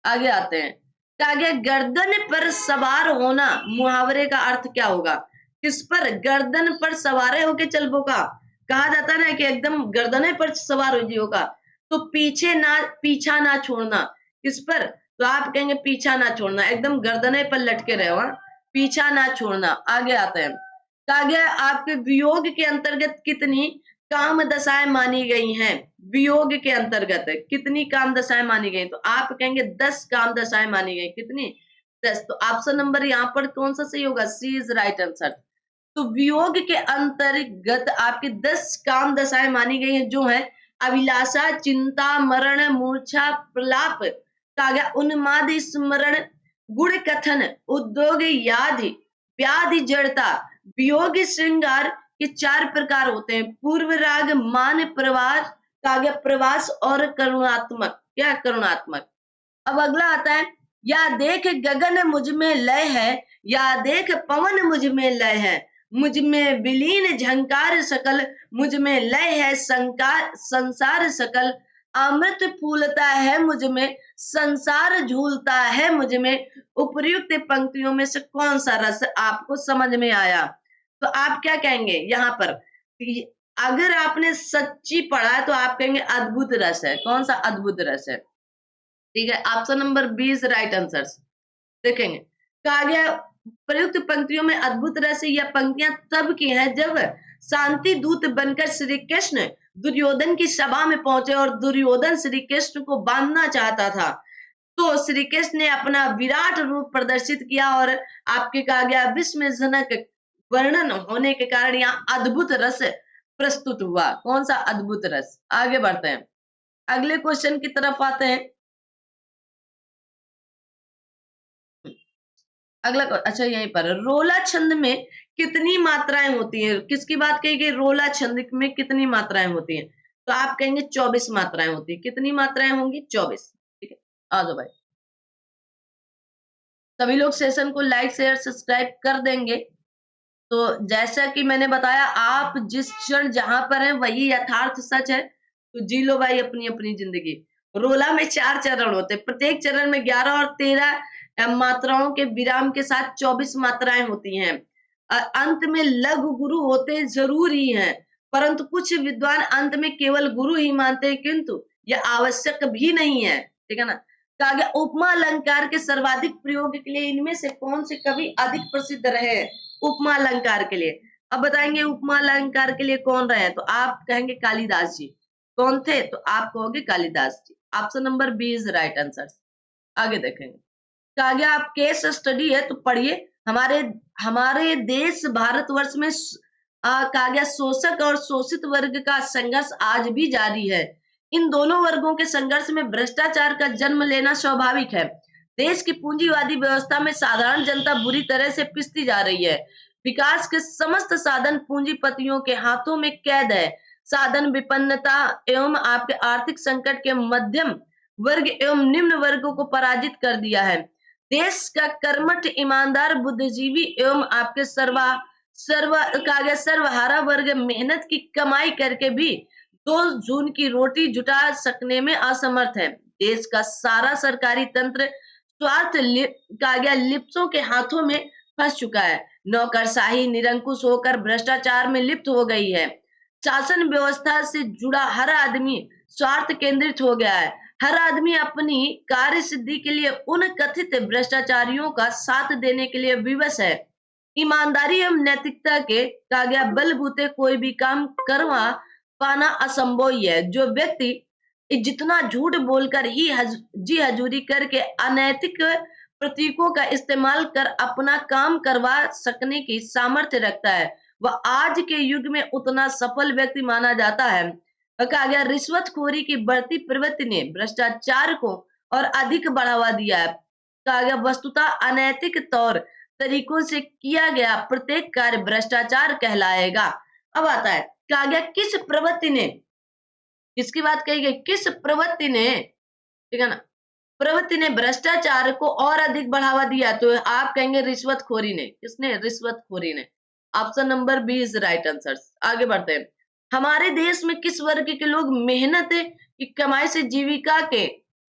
आगे आते हैं, आगे गर्दन पर सवार होना मुहावरे का अर्थ क्या होगा, किस पर, गर्दन पर सवार होके चलबो का, कहा जाता है ना कि एकदम गर्दने पर सवार हो जियो का, तो पीछा ना छोड़ना, किस पर, तो आप कहेंगे पीछा ना छोड़ना, एकदम गर्दने पर लटके रहो, पीछा ना छोड़ना। आगे आते हैं, आगे आपके वियोग के अंतर्गत कितनी काम दशाएं मानी गई हैं, वियोग के अंतर्गत कितनी काम दशाएं मानी गई, तो आप कहेंगे 10 काम दशाएं मानी गई, कितनी, 10, तो ऑप्शन नंबर यहाँ पर कौन सा सही होगा, सी इज राइट आंसर। तो वियोग के अंतर्गत आपकी 10 काम दशाएं मानी गई हैं, जो है अभिलाषा, चिंता, मरण, मूर्छा, प्रलाप, कागा, उन्माद, स्मरण, गुण कथन, उद्योग, यादि, व्याधि, जड़ता, वियोग, श्रृंगार के 4 प्रकार होते हैं, पूर्व राग, मान, प्रवास, काव्य प्रवास और करुणात्मक, क्या करुणात्मक। अब अगला आता है, या देख गगन मुझ में लय है, या देख पवन मुझ में लय है, मुझ में विलीन झंकार सकल, मुझ में लय है संसार सकल, अमृत फूलता है मुझ में, संसार झूलता है मुझ में, उपर्युक्त पंक्तियों में से कौन सा रस आपको समझ में आया? तो आप क्या कहेंगे यहाँ पर? अगर आपने सच्ची पढ़ा है तो आप कहेंगे अद्भुत रस है। कौन सा अद्भुत रस है? ठीक है, ऑप्शन नंबर 20 राइट आंसर। देखेंगे, कहा गया प्रयुक्त पंक्तियों में अद्भुत रस, यह पंक्तियां तब की हैं जब शांति दूत बनकर श्री कृष्ण दुर्योधन की सभा में पहुंचे और दुर्योधन श्री कृष्ण को बांधना चाहता था। तो श्री कृष्ण ने अपना विराट रूप प्रदर्शित किया और आपके कहा गया विस्मयजनक वर्णन होने के कारण यहाँ अद्भुत रस प्रस्तुत हुआ। कौन सा अद्भुत रस? आगे बढ़ते हैं, अगले क्वेश्चन की तरफ आते हैं। अगला अच्छा, यहीं पर रोला छंद में कितनी मात्राएं होती हैं? किसकी बात कही गई? रोला छंद में कितनी मात्राएं होती हैं? तो आप कहेंगे 24 मात्राएं होती है। कितनी मात्राएं होंगी? 24। ठीक है, आ जाओ भाई, सभी लोग सेशन को लाइक शेयर सब्सक्राइब कर देंगे। तो जैसा कि मैंने बताया, आप जिस क्षण जहां पर हैं वही यथार्थ सच है, तो जी लो भाई अपनी अपनी जिंदगी। रोला में 4 चरण होते हैं, प्रत्येक चरण में 11 और 13 मात्राओं के विराम के साथ 24 मात्राएं होती हैं। अंत में लघु गुरु होते जरूर ही हैं, परंतु कुछ विद्वान अंत में केवल गुरु ही मानते हैं, किंतु यह आवश्यक भी नहीं है। ठीक है ना? कहा गया उपमा अलंकार के सर्वाधिक प्रयोग के लिए इनमें से कौन से कवि अधिक प्रसिद्ध रहे? उपमा अलंकार के लिए। अब बताएंगे उपमा अलंकार के लिए कौन रहे? तो आप कहेंगे कालिदास जी। कौन थे? तो आप कहोगे Kalidas ji. Option number 20 right answer. आगे देखेंगे, कहा गया आप केस स्टडी है तो पढ़िए। हमारे हमारे देश भारतवर्ष में कहा गया शोषक और शोषित वर्ग का संघर्ष आज भी जारी है। इन दोनों वर्गों के संघर्ष में भ्रष्टाचार का जन्म लेना स्वाभाविक है। देश की पूंजीवादी व्यवस्था में साधारण जनता बुरी तरह से पिसती जा रही है। विकास के समस्त साधन पूंजीपतियों के हाथों में कैद है। साधन विपन्नता एवं आपके आर्थिक संकट के मध्यम वर्ग एवं निम्न वर्गों को पराजित कर दिया है। देश का कर्मठ ईमानदार बुद्धिजीवी एवं आपके सर्वहारा वर्ग मेहनत की कमाई करके भी 2 जून की रोटी जुटा सकने में असमर्थ है। देश का सारा सरकारी तंत्र स्वार्थ लिप्सों के हाथों में फंस चुका है। नौकरशाही निरंकुश होकर भ्रष्टाचार में लिप्त हो गई है। शासन व्यवस्था से जुड़ा हर आदमी स्वार्थ केंद्रित हो गया है। हर आदमी अपनी कार्य सिद्धि के लिए उन कथित भ्रष्टाचारियों का साथ देने के लिए विवश है। ईमानदारी एवं नैतिकता के का गया बलबूते कोई भी काम करवा पाना असंभव ही है। जो व्यक्ति जितना झूठ बोलकर ही जी हजूरी करके अनैतिक प्रतीकों का इस्तेमाल कर अपना काम करवा सकने की सामर्थ्य रखता है, वह आज के युग में उतना सफल व्यक्ति माना जाता है। कहा गया रिश्वतखोरी की बढ़ती प्रवृत्ति ने भ्रष्टाचार को और अधिक बढ़ावा दिया है। कहा गया वस्तुतः अनैतिक तौर तरीकों से किया गया प्रत्येक कार्य भ्रष्टाचार कहलाएगा। अब आता है, कहा गया किस प्रवृत्ति ने, किसकी बात कही गई? किस प्रवृत्ति ने, ठीक है ना, प्रवृत्ति ने भ्रष्टाचार को और अधिक बढ़ावा दिया? तो आप कहेंगे रिश्वतखोरी ने। किसने? रिश्वतखोरी ने। Option number 20 right answer. आगे बढ़ते हैं, हमारे देश में किस वर्ग के लोग मेहनत की कमाई से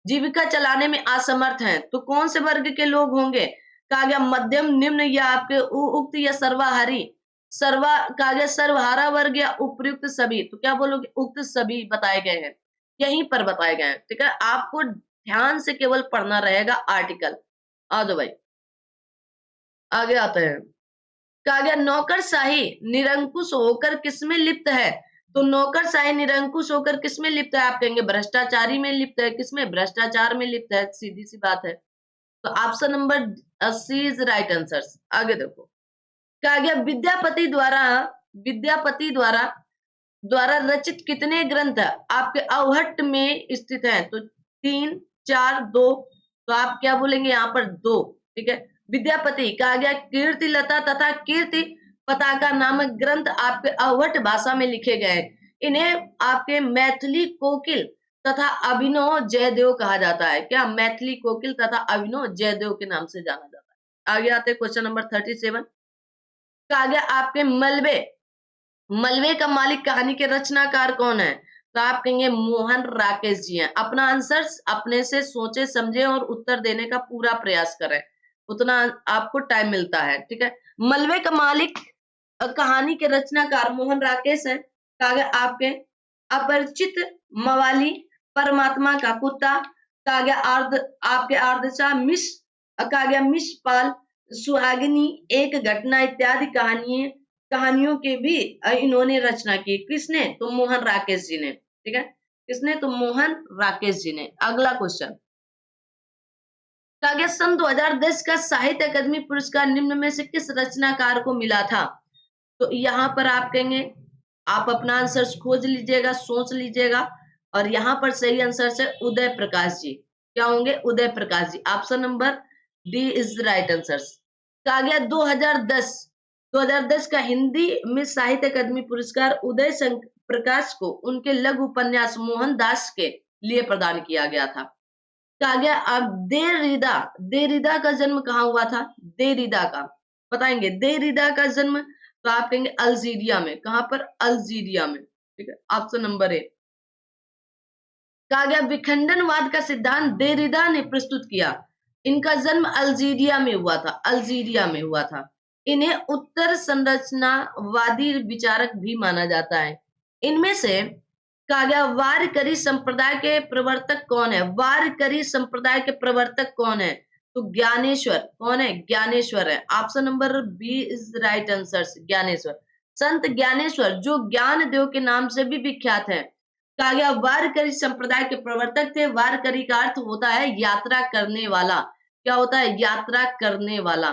जीविका चलाने में असमर्थ हैं? तो कौन से वर्ग के लोग होंगे? कहा गया मध्यम निम्न या आपके उक्त या कहा गया सर्वहारा वर्ग या उपयुक्त सभी। तो क्या बोलोगे? उक्त सभी बताए गए हैं, यहीं पर बताए गए हैं। ठीक है, आपको ध्यान से केवल पढ़ना रहेगा आर्टिकल। आ जाओ भाई, आगे आते हैं। कहा गया नौकरशाही निरंकुश होकर किसमें लिप्त है? तो नौकरशाही निरंकुश होकर किसमें लिप्त है? आप कहेंगे भ्रष्टाचारी में लिप्त है। किसमें? भ्रष्टाचार में लिप्त है, सीधी सी बात है। तो option number 80 is right answer. आगे देखो, कहा गया विद्यापति द्वारा द्वारा रचित कितने ग्रंथ आपके अवहट्ट में स्थित हैं? तो 3, 4, 2। तो आप क्या बोलेंगे यहाँ पर? 2। ठीक है, विद्यापति। कहा गया कीर्ति लता तथा कीर्ति पताका नामक ग्रंथ आपके अवहट्ट भाषा में लिखे गए। इन्हें आपके मैथिली कोकिल तथा अभिनव जयदेव कहा जाता है। क्या? मैथिली कोकिल तथा अभिनव जयदेव के नाम से जाना जाता है। आगे आते हैं क्वेश्चन नंबर 37। कहा गया आपके मलबे का मालिक कहानी के रचनाकार कौन है? तो आप कहेंगे मोहन राकेश जी हैं। अपना आंसर अपने से सोचे समझे और उत्तर देने का पूरा प्रयास करें, उतना आपको टाइम मिलता है। ठीक है। मलबे का मालिक कहानी के रचनाकार मोहन राकेश हैं। कागे आपके अपरिचित मवाली, परमात्मा का कुत्ता, कागे आर्द आपके आर्दशा मिश, कागे मिश पाल, सुहागिनी, एक घटना इत्यादि कहानियों के भी इन्होंने रचना की। किसने? तो मोहन राकेश जी ने। ठीक है। किसने? तो मोहन राकेश जी ने। अगला क्वेश्चन, कहा सन 2010 का साहित्य अकादमी पुरस्कार निम्न में से किस रचनाकार को मिला था? तो यहाँ पर आप कहेंगे, आप अपना आंसर खोज लीजिएगा, सोच लीजिएगा, और यहाँ पर सही आंसर है उदय प्रकाश जी। क्या होंगे? Uday Prakash ji. Option number D is right answer. कहा गया 2010 का हिंदी में साहित्य अकादमी पुरस्कार उदय प्रकाश को उनके लघु उपन्यास मोहनदास के लिए प्रदान किया गया था। कहा गया अब देरिदा का जन्म कहाँ हुआ था? देरिदा का बताएंगे। देरिदा का जन्म तो आप कहेंगे अल्जीरिया में। कहां पर? अल्जीरिया में। ठीक है। Option number A. कहा गया विखंडनवाद का सिद्धांत देरिदा ने प्रस्तुत किया। इनका जन्म अल्जीरिया में हुआ था। अल्जीरिया में हुआ था। इन्हें उत्तर संरचनावादी विचारक भी माना जाता है। इनमें से कहा गया वारकरी संप्रदाय के प्रवर्तक कौन है? वारकरी संप्रदाय के प्रवर्तक कौन है? तो ज्ञानेश्वर। कौन है? ज्ञानेश्वर है। Option number B is right answer. Gyaneshwar, Sant Gyaneshwar, जो ज्ञान देव के नाम से भी विख्यात है। कहा गया वारकरी संप्रदाय के प्रवर्तक थे। वारकरी का अर्थ होता है यात्रा करने वाला। क्या होता है? यात्रा करने वाला।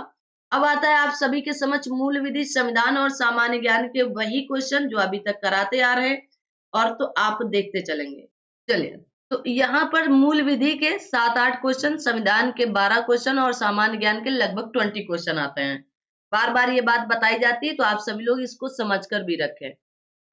अब आता है आप सभी के समक्ष मूल विधि, संविधान और सामान्य ज्ञान के वही क्वेश्चन जो अभी तक कराते आ रहे हैं, और तो आप देखते चलेंगे। चलिए, तो यहाँ पर मूल विधि के 7-8 क्वेश्चन, संविधान के 12 क्वेश्चन और सामान्य ज्ञान के लगभग 20 क्वेश्चन आते हैं। बार बार ये बात बताई जाती है, तो आप सभी लोग इसको समझ कर भी रखें।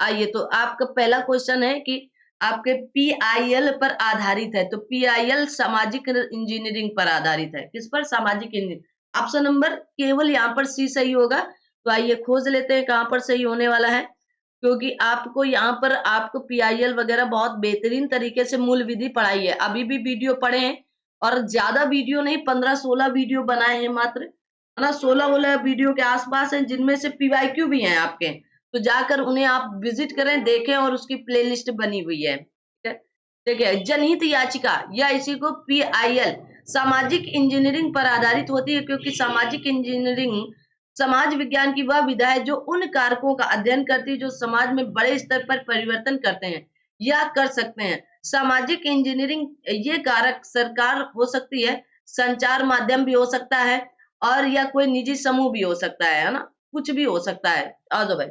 आइए, तो आपका पहला क्वेश्चन है कि आपके PIL पर आधारित है। तो PIL सामाजिक इंजीनियरिंग पर आधारित है। किस पर? सामाजिक इंजीनियरिंग। ऑप्शन नंबर केवल यहाँ पर सी सही होगा। तो आइए खोज लेते हैं कहां पर सही होने वाला है, क्योंकि आपको यहाँ पर आपको PIL वगैरह बहुत बेहतरीन तरीके से मूल विधि पढ़ाई है। अभी भी वीडियो पढ़े हैं, और ज्यादा वीडियो नहीं, 15-16 वीडियो बनाए हैं मात्र, है ना। 16 वीडियो के आसपास हैं, जिनमें से PYQ भी हैं आपके। तो जाकर उन्हें आप विजिट करें, देखें, और उसकी प्लेलिस्ट बनी हुई है। ठीक है। देखिए, जनहित याचिका या इसी को PIL सामाजिक इंजीनियरिंग पर आधारित होती है, क्योंकि सामाजिक इंजीनियरिंग समाज विज्ञान की वह विधा है जो उन कारकों का अध्ययन करती है जो समाज में बड़े स्तर पर परिवर्तन करते हैं या कर सकते हैं। सामाजिक इंजीनियरिंग ये कारक सरकार हो सकती है, संचार माध्यम भी हो सकता है, और या कोई निजी समूह भी हो सकता है ना, कुछ भी हो सकता है। आ जाओ भाई।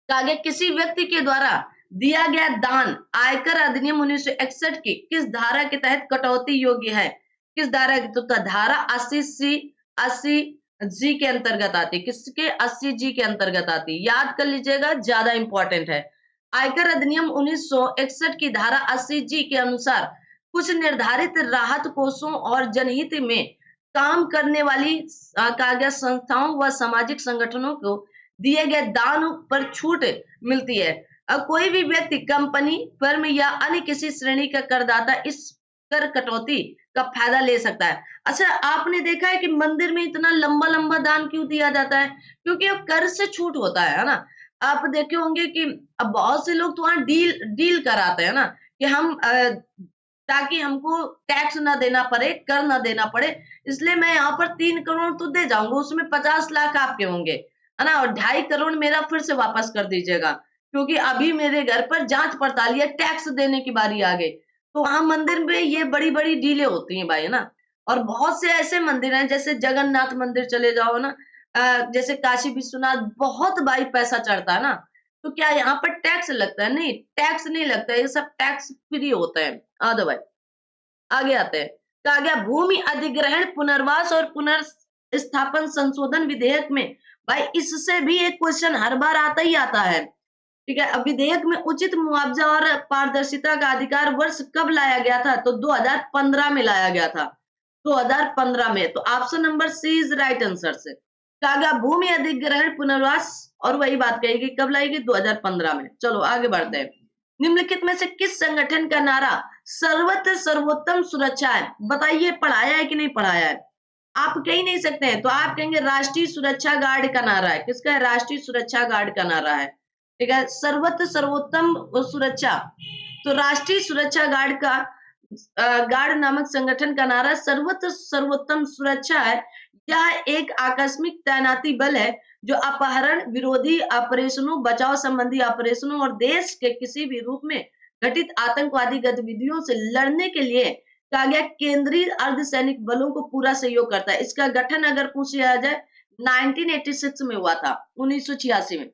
आगे, किसी व्यक्ति के द्वारा दिया गया दान आयकर अधिनियम 1961 की किस धारा के तहत कटौती योग्य है? किस धारा की? तो धारा 80C 80G के अंतर्गत आती है। किसके? 80G के अंतर्गत आती है। याद कर लीजिएगा, ज्यादा इंपॉर्टेंट है। आयकर अधिनियम 1961 की धारा 80G के अनुसार कुछ निर्धारित राहत कोषों और जनहित में काम करने वाली कागज संस्थाओं व सामाजिक संगठनों को दिए गए दान पर छूट मिलती है। अब कोई भी व्यक्ति, कंपनी, फर्म या अन्य किसी श्रेणी का करदाता इस कर कटौती का फायदा ले सकता है। अच्छा, आपने देखा है कि मंदिर में इतना लंबा लंबा दान क्यों दिया जाता है? क्योंकि अब कर से छूट होता है ना। आप देखे होंगे कि अब बहुत से लोग तो वहां डील कराते हैं ना, कि हम ताकि हमको टैक्स ना देना पड़े, कर ना देना पड़े, इसलिए मैं यहाँ पर 3 करोड़ तो दे जाऊंगा, उसमें 50 लाख आपके होंगे, है ना, और 2.5 करोड़ मेरा फिर से वापस कर दीजिएगा, क्योंकि अभी मेरे घर पर जांच पड़ताल या टैक्स देने की बारी आ गई। तो वहां मंदिर में ये बड़ी बड़ी डीले होती हैं भाई, है ना। और बहुत से ऐसे मंदिर हैं, जैसे जगन्नाथ मंदिर चले जाओ ना, जैसे काशी विश्वनाथ, बहुत भाई पैसा चढ़ता है ना। तो क्या यहाँ पर टैक्स लगता है? नहीं, टैक्स नहीं लगता है, ये सब टैक्स फ्री होता है। आ जाओ भाई, आगे आते हैं। कहा गया भूमि अधिग्रहण, पुनर्वास और पुनर्स्थापन संशोधन विधेयक में, भाई इससे भी एक क्वेश्चन हर बार आता ही आता है। ठीक है। अब विधेयक में उचित मुआवजा और पारदर्शिता का अधिकार वर्ष कब लाया गया था? तो 2015 में लाया गया था। 2015 में। तो option number C is right answer से। कहा गया भूमि अधिग्रहण, पुनर्वास, और वही बात कहेगी कब लाएगी? 2015 में। चलो आगे बढ़ते हैं। निम्नलिखित में से किस संगठन का नारा सर्वत्र सर्वोत्तम सुरक्षा है? बताइए, पढ़ाया है कि नहीं पढ़ाया है? आप कह ही नहीं सकते हैं, तो आप कहेंगे राष्ट्रीय सुरक्षा गार्ड का नारा है। किसका है? राष्ट्रीय सुरक्षा गार्ड का नारा है। ठीक है, सर्वत्र सर्वोत्तम सुरक्षा, तो राष्ट्रीय सुरक्षा गार्ड का गार्ड नामक संगठन का नारा सर्वत्र सर्वोत्तम सुरक्षा है। यह एक आकस्मिक तैनाती बल है जो अपहरण, विरोधी ऑपरेशनों, बचाव संबंधी ऑपरेशनों और देश के किसी भी रूप में घटित आतंकवादी गतिविधियों से लड़ने के लिए कहा गया केंद्रीय अर्धसैनिक बलों को पूरा सहयोग करता है। इसका गठन अगर पूछ लिया जाए 1986 में हुआ था, 1986 में।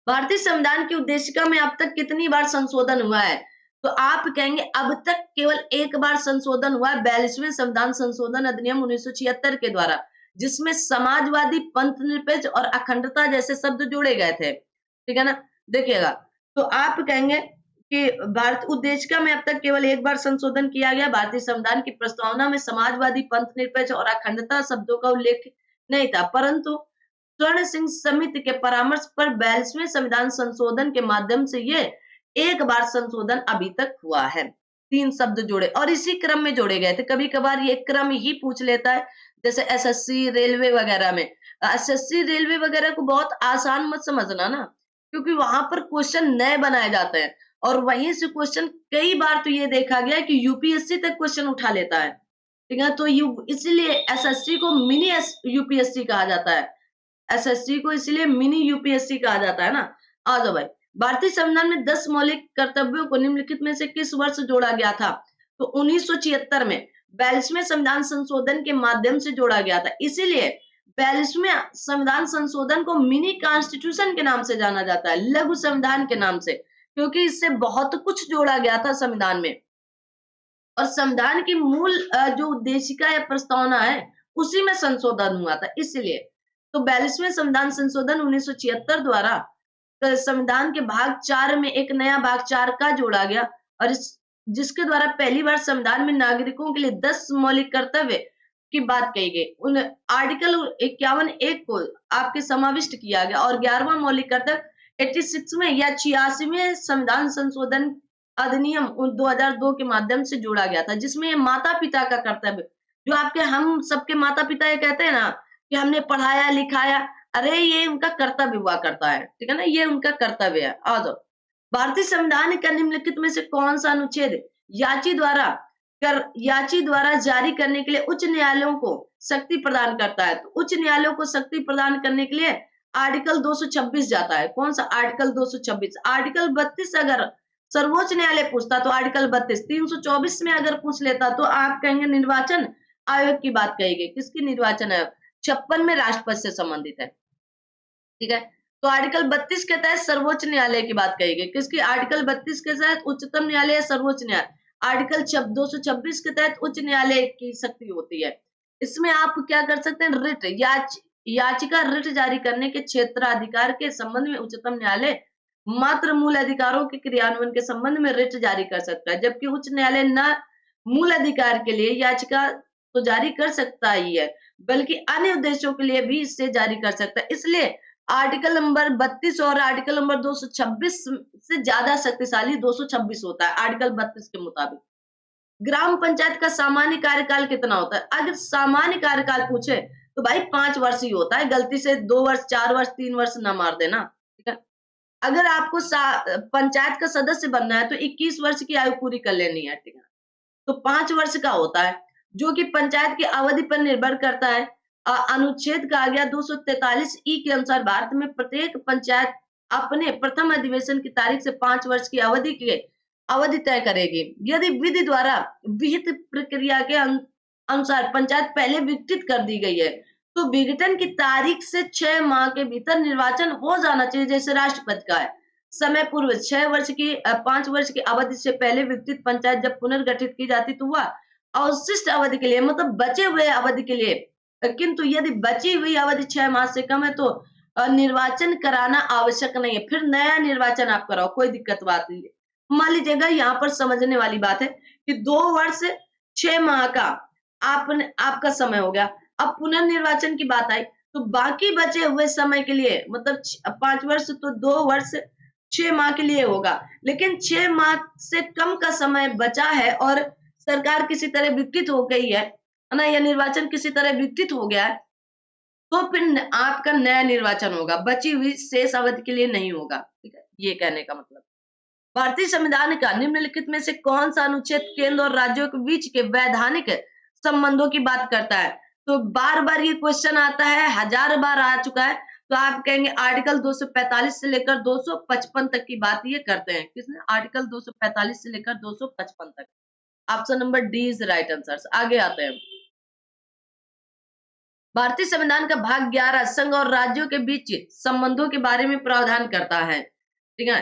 भारतीय संविधान की उद्देशिका में अब तक कितनी बार संशोधन हुआ है? तो आप कहेंगे अब तक केवल एक बार संशोधन हुआ है, 42वें संविधान संशोधन अधिनियम 1976 के द्वारा, जिसमें समाजवादी, पंथनिरपेक्ष और अखंडता जैसे शब्द जोड़े गए थे। ठीक है ना? देखिएगा, तो आप कहेंगे कि भारत उद्देशिका में अब तक केवल एक बार संशोधन किया गया। भारतीय संविधान की प्रस्तावना में समाजवादी, पंथनिरपेक्ष और अखंडता शब्दों का उल्लेख नहीं था, परंतु स्वर्ण सिंह समिति के परामर्श पर 42वें संविधान संशोधन के माध्यम से ये एक बार संशोधन अभी तक हुआ है। 3 शब्द जोड़े और इसी क्रम में जोड़े गए थे। कभी-कभार ये क्रम ही पूछ लेता है, जैसे एसएससी, रेलवे वगैरह में। एसएससी, रेलवे वगैरह को बहुत आसान मत समझना ना, क्योंकि वहां पर क्वेश्चन नए बनाए जाते हैं और वहीं से क्वेश्चन कई बार तो ये देखा गया है कि यूपीएससी तक क्वेश्चन उठा लेता है। ठीक है, तो इसीलिए एसएससी को मिनी यूपीएससी कहा जाता है। एसएससी को इसलिए मिनी यूपीएससी कहा जाता है ना। आ जाओ भाई, भारतीय संविधान में 10 मौलिक कर्तव्यों को निम्नलिखित में से किस वर्ष जोड़ा गया था? तो 1976 में 42वें संविधान संशोधन के माध्यम से जोड़ा गया था। इसीलिए 42वें संविधान संशोधन को मिनी कॉन्स्टिट्यूशन के नाम से जाना जाता है, लघु संविधान के नाम से, क्योंकि इससे बहुत कुछ जोड़ा गया था संविधान में। और संविधान की मूल जो उद्देशिका या प्रस्तावना है, उसी में संशोधन हुआ था। इसलिए तो 42वें संविधान संशोधन 1976 द्वारा संविधान के भाग 4 में एक नया भाग 4 का जोड़ा गया और जिसके द्वारा पहली बार संविधान में नागरिकों के लिए 10 मौलिक कर्तव्य की बात कही गई। उन आर्टिकल 51(1) को आपके समाविष्ट किया गया और 11वां मौलिक कर्तव्य 86 में या 86वें संविधान संशोधन अधिनियम 2002 के माध्यम से जोड़ा गया था, जिसमें माता पिता का कर्तव्य, जो आपके हम सबके माता पिता ये कहते हैं ना कि हमने पढ़ाया लिखाया, अरे ये उनका कर्तव्य हुआ करता है। ठीक है ना, ये उनका कर्तव्य है। आ जाओ, भारतीय संविधान का निम्नलिखित में से कौन सा अनुच्छेद याची द्वारा जारी करने के लिए उच्च न्यायालयों को शक्ति प्रदान करता है? तो उच्च न्यायालयों को शक्ति प्रदान करने के लिए आर्टिकल 226 जाता है। कौन सा? आर्टिकल 226। आर्टिकल 32 अगर सर्वोच्च न्यायालय पूछता तो आर्टिकल 32, 324 में अगर पूछ लेता तो आप कहेंगे निर्वाचन आयोग की बात कहेंगे। किसकी? निर्वाचन आयोग। 56 में राष्ट्रपति से संबंधित है। ठीक है, तो आर्टिकल 32 के तहत सर्वोच्च न्यायालय की बात कही गई। किसकी? आर्टिकल 32 के तहत उच्चतम न्यायालय या सर्वोच्च न्यायालय। आर्टिकल 226 के तहत उच्च न्यायालय की शक्ति होती है। इसमें आप क्या कर सकते हैं? रिट याचिका रिट जारी करने के क्षेत्राधिकार के संबंध में उच्चतम न्यायालय मात्र मूल अधिकारों के क्रियान्वयन के संबंध में रिट जारी कर सकता है, जबकि उच्च न्यायालय न मूल अधिकार के लिए याचिका तो जारी कर सकता ही है, बल्कि अन्य उद्देश्यों के लिए भी इससे जारी कर सकता है। इसलिए आर्टिकल नंबर 32 और आर्टिकल नंबर 226 से ज्यादा शक्तिशाली 226 होता है आर्टिकल 32 के मुताबिक। ग्राम पंचायत का सामान्य कार्यकाल कितना होता है? अगर सामान्य कार्यकाल पूछे तो भाई 5 वर्ष ही होता है, गलती से 2 वर्ष, 4 वर्ष, 3 वर्ष ना मार देना। ठीक है, अगर आपको पंचायत का सदस्य बनना है तो 21 वर्ष की आयु पूरी कर लेनी है। ठीक है, तो 5 वर्ष का होता है, जो कि पंचायत की अवधि पर निर्भर करता है। अनुच्छेद कहा गया 243 के अनुसार भारत में प्रत्येक पंचायत अपने प्रथम अधिवेशन की तारीख से 5 वर्ष की अवधि तय करेगी। यदि विधि द्वारा विहित प्रक्रिया के अनुसार पंचायत पहले विघटित कर दी गई है तो विघटन की तारीख से 6 माह के भीतर निर्वाचन हो जाना चाहिए, जैसे राष्ट्रपति का है। समय पूर्व 5 वर्ष की अवधि से पहले विघटित पंचायत जब पुनर्गठित की जाती तो वह अवशिष्ट अवधि के लिए, मतलब बचे हुए अवधि के लिए, किंतु यदि बची हुई अवधि 6 माह से कम है तो निर्वाचन कराना आवश्यक नहीं है, फिर नया निर्वाचन आप कराओ, कोई दिक्कत बात नहीं है। मान लीजिएगा, यहाँ पर समझने वाली बात है कि 2 वर्ष 6 माह का आपका समय हो गया, अब पुनर्निर्वाचन की बात आई तो बाकी बचे हुए समय के लिए, मतलब 5 वर्ष तो 2 वर्ष 6 माह के लिए होगा, लेकिन 6 माह से कम का समय बचा है और सरकार किसी तरह विकृत हो गई है ना, या निर्वाचन किसी तरह विकृत हो गया है, तो फिर आपका नया निर्वाचन होगा, बची हुई शेष अवधि के लिए नहीं होगा। ठीक है, ये कहने का मतलब। भारतीय संविधान का निम्नलिखित में से कौन सा अनुच्छेद केंद्र और राज्यों के बीच के वैधानिक संबंधों की बात करता है? तो बार-बार ये क्वेश्चन आता है, हजार बार आ चुका है। तो आप कहेंगे आर्टिकल 245 से लेकर 255 तक की बात ये करते हैं। किसने? आर्टिकल 245 से लेकर 255 तक। Option number D is right answer. आगे आते हैं। भारतीय संविधान का भाग 11 संघ और राज्यों के बीच संबंधों के बारे में प्रावधान करता है। ठीक है,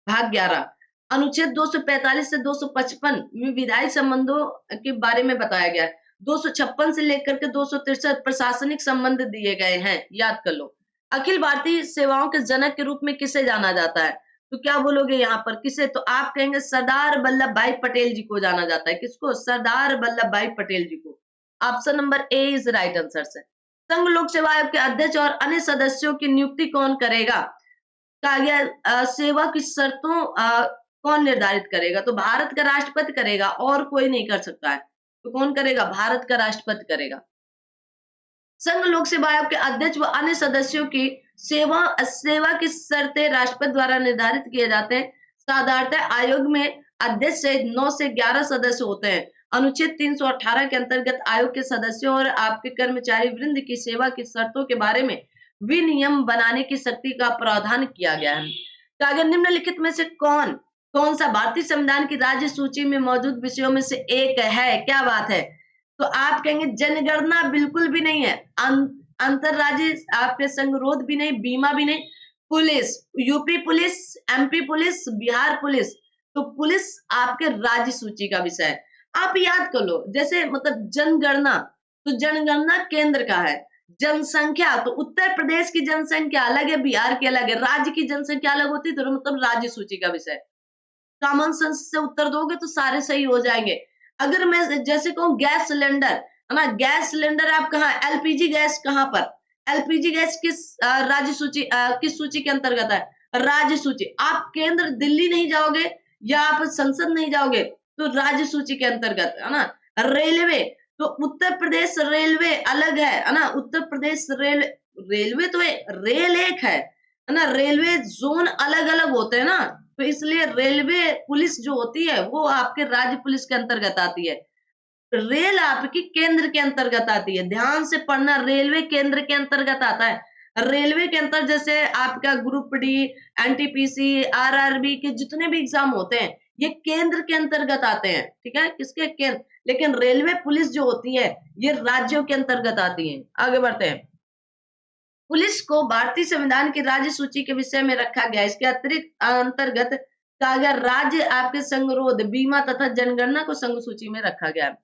भाग 11 अनुच्छेद 245 से 255 में विधायी संबंधों के बारे में बताया गया है। 256 से लेकर के 263 प्रशासनिक संबंध दिए गए हैं, याद कर लो। अखिल भारतीय सेवाओं के जनक के रूप में किसे जाना जाता है? तो क्या बोलोगे यहाँ पर किसे? तो आप कहेंगे सरदार वल्लभ भाई पटेल जी को जाना जाता है। किसको? सरदार वल्लभ भाई पटेल जी को। Option number A is right answer है। संघ लोक सेवा आयोग के अध्यक्ष और अन्य सदस्यों की नियुक्ति कौन करेगा? कहा गया सेवा की शर्तों कौन निर्धारित करेगा? तो भारत का राष्ट्रपति करेगा, और कोई नहीं कर सकता है। तो कौन करेगा? भारत का राष्ट्रपति करेगा। संघ लोक सेवा आयोग के अध्यक्ष व अन्य सदस्यों की सेवा की शर्तें राष्ट्रपति द्वारा निर्धारित किए जाते हैं। साधारणतः आयोग में अध्यक्ष सहित 9 से 11 सदस्य होते हैं। अनुच्छेद 318 के अंतर्गत आयोग के सदस्यों और आपके कर्मचारी वृंद की सेवा की शर्तों के बारे में विनियम बनाने की शक्ति का प्रावधान किया गया है। तो अगर निम्नलिखित में से कौन सा भारतीय संविधान की राज्य सूची में मौजूद विषयों में से एक है? क्या बात है? तो आप कहेंगे जनगणना बिल्कुल भी नहीं है, अंतरराज्यीय आपके संगरोध भी नहीं, बीमा भी नहीं, police, UP police, MP police, Bihar police. तो पुलिस आपके राज्य सूची का विषय है। आप याद कर लो, जैसे मतलब जनगणना, तो जनगणना केंद्र का है। जनसंख्या, तो उत्तर प्रदेश की जनसंख्या अलग है, बिहार की अलग है, राज्य की जनसंख्या अलग होती है, तो मतलब राज्य सूची का विषय। कॉमन सेंस से उत्तर दोगे तो सारे सही हो जाएंगे। अगर मैं जैसे कहूँ गैस सिलेंडर, है ना, गैस सिलेंडर आप कहाँ, एलपीजी गैस कहाँ पर? एलपीजी गैस किस राज्य सूची किस सूची के अंतर्गत है? राज्य सूची। आप केंद्र दिल्ली नहीं जाओगे या आप संसद नहीं जाओगे, तो राज्य सूची के अंतर्गत, है ना। रेलवे, तो उत्तर प्रदेश रेलवे अलग है ना, उत्तर प्रदेश रेलवे तो रेल एक है ना, रेलवे जोन अलग अलग होते हैं ना, तो इसलिए रेलवे पुलिस जो होती है वो आपके राज्य पुलिस के अंतर्गत आती है। रेल आपकी केंद्र के अंतर्गत आती है, ध्यान से पढ़ना, रेलवे केंद्र के अंतर्गत आता है। रेलवे के अंतर जैसे आपका ग्रुप डी, एनटीपीसी, आरआरबी के जितने भी एग्जाम होते हैं ये केंद्र के अंतर्गत आते हैं। ठीक है, किसके? केंद्र। लेकिन रेलवे पुलिस जो होती है ये राज्यों के अंतर्गत आती है। आगे बढ़ते हैं। पुलिस को भारतीय संविधान की राज्य सूची के विषय में रखा गया। इसके अतिरिक्त अंतर्गत का अगर राज्य आपके संगरोध, बीमा तथा जनगणना को संघ सूची में रखा गया।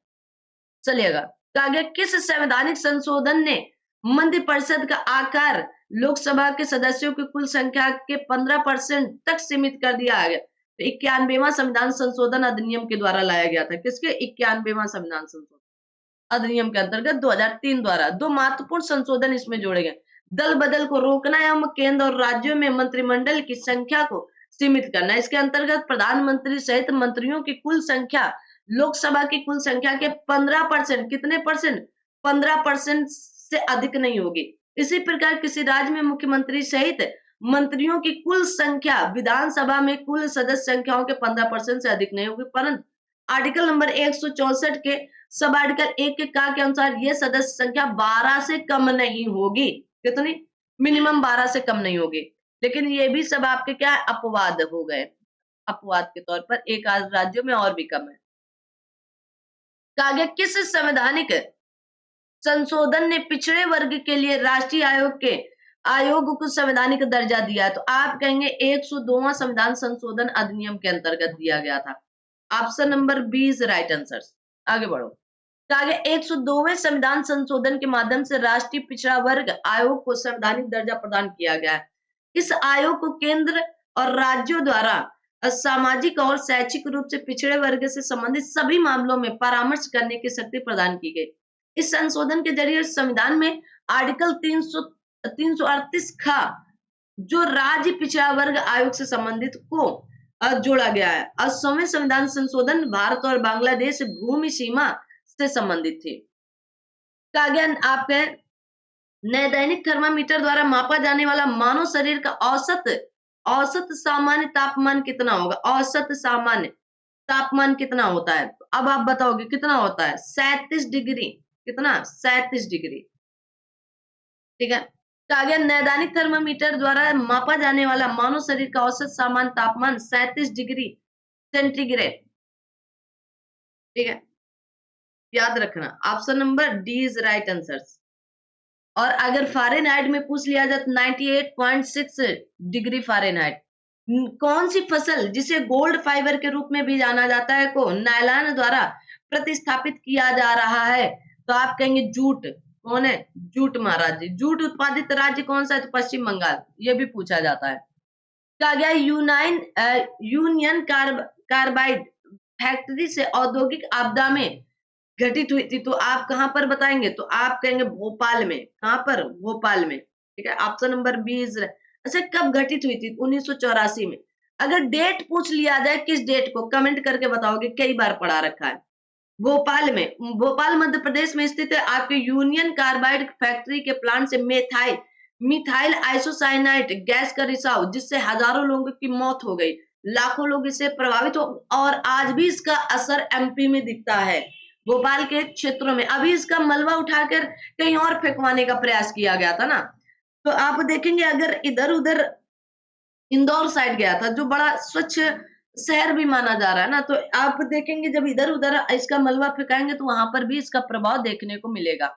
चलिएगा, आगे किस संवैधानिक संशोधन ने मंत्रि परिषद का आकार लोकसभा के सदस्यों की कुल संख्या के 15% तक सीमित कर दिया गया? तो 91वां संविधान संशोधन अधिनियम के द्वारा लाया गया था। किसके? 91वां संविधान संशोधन अधिनियम के अंतर्गत 2003 द्वारा। दो महत्वपूर्ण संशोधन इसमें जोड़े गए। दल बदल को रोकना एवं केंद्र और राज्यों में मंत्रिमंडल की संख्या को सीमित करना। इसके अंतर्गत प्रधानमंत्री सहित मंत्रियों की कुल संख्या लोकसभा की कुल संख्या के 15%, कितने परसेंट? 15% से अधिक नहीं होगी। इसी प्रकार किसी राज्य में मुख्यमंत्री सहित मंत्रियों की कुल संख्या विधानसभा में कुल सदस्य संख्याओं के 15% से अधिक नहीं होगी। परंतु आर्टिकल नंबर 164 के सब आर्टिकल 1 के का के अनुसार ये सदस्य संख्या 12 से कम नहीं होगी। कितनी? मिनिमम 12 से कम नहीं होगी। लेकिन ये भी सब आपके क्या अपवाद हो गए, अपवाद के तौर पर एक आध राज्यों में और भी कम है। आगे किस संवैधानिक संशोधन ने पिछड़े वर्ग के लिए राष्ट्रीय आयोग को संवैधानिक दर्जा दिया? तो आप कहेंगे 102वां संविधान संशोधन अधिनियम के अंतर्गत दिया गया था। Option number B is right answer. आगे बढ़ो। तो आगे 102वें संविधान संशोधन के माध्यम से राष्ट्रीय पिछड़ा वर्ग आयोग को संवैधानिक दर्जा प्रदान किया गया है। इस आयोग को केंद्र और राज्यों द्वारा सामाजिक और शैक्षिक रूप से पिछड़े वर्ग से संबंधित सभी मामलों में परामर्श करने की शक्ति प्रदान की गई। इस संशोधन के जरिए संविधान में आर्टिकल 338 खा जो राज्य पिछड़ा वर्ग आयोग से संबंधित को जोड़ा गया है। 80वें संविधान संशोधन भारत और बांग्लादेश भूमि सीमा से संबंधित थी। कहा गया आपके नए दैनिक थर्मामीटर द्वारा मापा जाने वाला मानव शरीर का औसत सामान्य तापमान कितना होगा? औसत सामान्य तापमान कितना होता है? अब आप बताओगे कितना होता है? 37 डिग्री। कितना? 37 डिग्री। ठीक है। कहा गया नैदानिक थर्मामीटर द्वारा मापा जाने वाला मानव शरीर का औसत सामान्य तापमान 37 डिग्री सेंटीग्रेड। ठीक है, याद रखना। Option number D is right answer. और अगर फ़ारेनहाइट में पूछ लिया जाए 98.6 डिग्री फ़ारेनहाइट। कौन सी फसल जिसे गोल्ड फाइबर के रूप में भी जाना जाता है को नायलॉन द्वारा प्रतिस्थापित किया जा रहा है? तो आप कहेंगे जूट। कौन है? जूट महाराज जी। जूट उत्पादित राज्य कौन सा है? तो पश्चिम बंगाल। ये भी पूछा जाता है। कहा गया यूनियन कार्बाइड फैक्ट्री से औद्योगिक आपदा में घटित हुई थी, तो आप कहां पर बताएंगे? तो आप कहेंगे भोपाल में। कहां पर? भोपाल में। ठीक है, ऑप्शन नंबर बी इज। अच्छा, कब घटित हुई थी? 1984 में। अगर डेट पूछ लिया जाए किस डेट को, कमेंट करके बताओगे, कई बार पढ़ा रखा है। भोपाल में। भोपाल मध्य प्रदेश में स्थित है। आपके यूनियन कार्बाइड फैक्ट्री के प्लांट से मिथाइल आइसोसाइनाइट गैस का रिसाव, जिससे हजारों लोगों की मौत हो गई, लाखों लोग इससे प्रभावित हो, और आज भी इसका असर एमपी में दिखता है। भोपाल के क्षेत्रों में अभी इसका मलबा उठाकर कहीं और फेंकवाने का प्रयास किया गया था ना। तो आप देखेंगे अगर इधर उधर इंदौर साइड गया था, जो बड़ा स्वच्छ शहर भी माना जा रहा है ना, तो आप देखेंगे जब इधर उधर इसका मलबा फेंकाएंगे तो वहां पर भी इसका प्रभाव देखने को मिलेगा।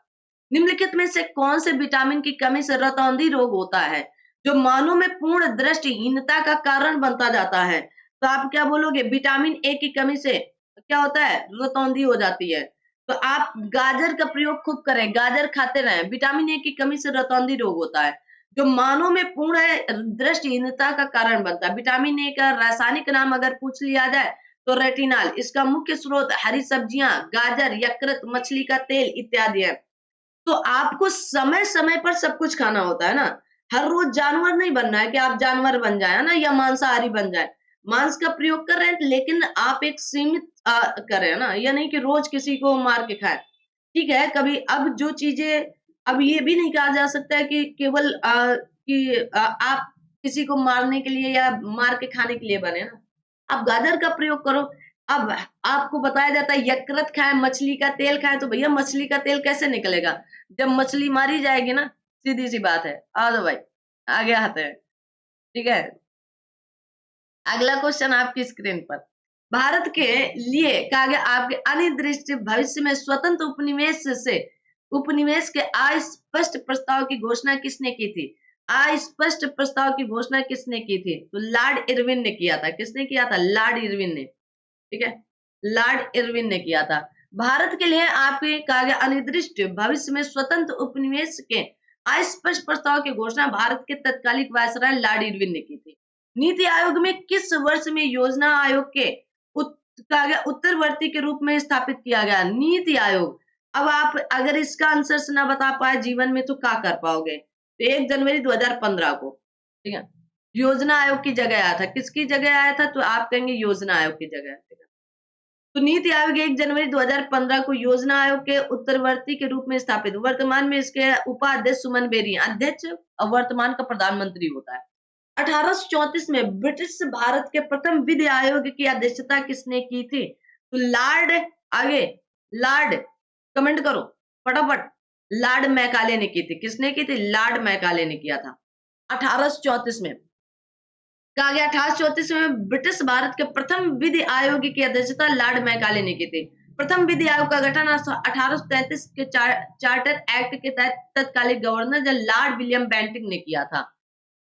निम्नलिखित में से कौन से विटामिन की कमी से रतौंधी रोग होता है, जो मानव में पूर्ण दृष्टिहीनता का कारण बनता जाता है? तो आप क्या बोलोगे? विटामिन ए की कमी से क्या होता है? रतौंधी हो जाती है। तो आप गाजर का प्रयोग खूब करें, गाजर खाते रहें। विटामिन ए की कमी से रतौंधी रोग होता है, जो मानव में पूर्ण दृष्टिहीनता का कारण बनता है। विटामिन ए का रासायनिक नाम अगर पूछ लिया जाए तो रेटिनॉल। इसका मुख्य स्रोत हरी सब्जियां, गाजर, यकृत, मछली का तेल इत्यादि है। तो आपको समय समय पर सब कुछ खाना होता है ना। हर रोज जानवर नहीं बनना है कि आप जानवर बन जाए ना, या मांसाहारी बन जाए। मांस का प्रयोग कर रहे हैं लेकिन आप एक सीमित करें ना, या नहीं कि रोज किसी को मार के खाएं। ठीक है, कभी अब जो चीजें, अब ये भी नहीं कहा जा सकता है कि केवल आप किसी को मारने के लिए या मार के खाने के लिए बने ना। आप गाजर का प्रयोग करो। अब आपको बताया जाता है यकृत खाएं, मछली का तेल खाएं, तो भैया मछली का तेल कैसे निकलेगा जब मछली मारी जाएगी ना? सीधी सी बात है। आ जाओ भाई, आगे आते हैं। ठीक है, अगला क्वेश्चन आपकी स्क्रीन पर। भारत के लिए कहा गया आपके अनिर्दिष्ट भविष्य में स्वतंत्र उपनिवेश के अस्पष्ट प्रस्ताव की घोषणा किसने की थी? अस्पष्ट प्रस्ताव की घोषणा किसने की थी? तो लॉर्ड इरविन ने किया था। किसने किया था? लॉर्ड इरविन ने। ठीक है, लॉर्ड इरविन ने किया था। भारत के लिए आपके कहा गया अनिर्दिष्ट भविष्य में स्वतंत्र उपनिवेश के अस्पष्ट प्रस्ताव की घोषणा भारत के तत्कालिक वायसराय लॉर्ड इरविन ने की थी। नीति आयोग में किस वर्ष में योजना आयोग के उत्तरवर्ती के रूप में स्थापित किया गया? नीति आयोग। अब आप अगर इसका आंसर ना बता पाए जीवन में तो क्या कर पाओगे? तो 1 जनवरी 2015 को। ठीक है, योजना आयोग की जगह आया था। किसकी जगह आया था? तो आप कहेंगे योजना आयोग की जगह। तो नीति आयोग 1 जनवरी 2015 को योजना आयोग के उत्तरवर्ती के रूप में स्थापित। वर्तमान में इसके उपाध्यक्ष सुमन बेरी अध्यक्ष और वर्तमान का प्रधानमंत्री होता है। 1834 में ब्रिटिश भारत के प्रथम विधि आयोग की अध्यक्षता किसने की थी? तो लॉर्ड, आगे लॉर्ड, कमेंट करो फटाफट। लॉर्ड मैकाले ने की थी। किसने की थी? लॉर्ड मैकाले ने किया था 1834 में। कहा गया 1834 में ब्रिटिश भारत के प्रथम विधि आयोग की अध्यक्षता लॉर्ड मैकाले ने की थी। प्रथम विधि आयोग का गठन 1833 के चार्टर एक्ट के तहत तत्कालीन governor general Lord William Bentinck ने किया था।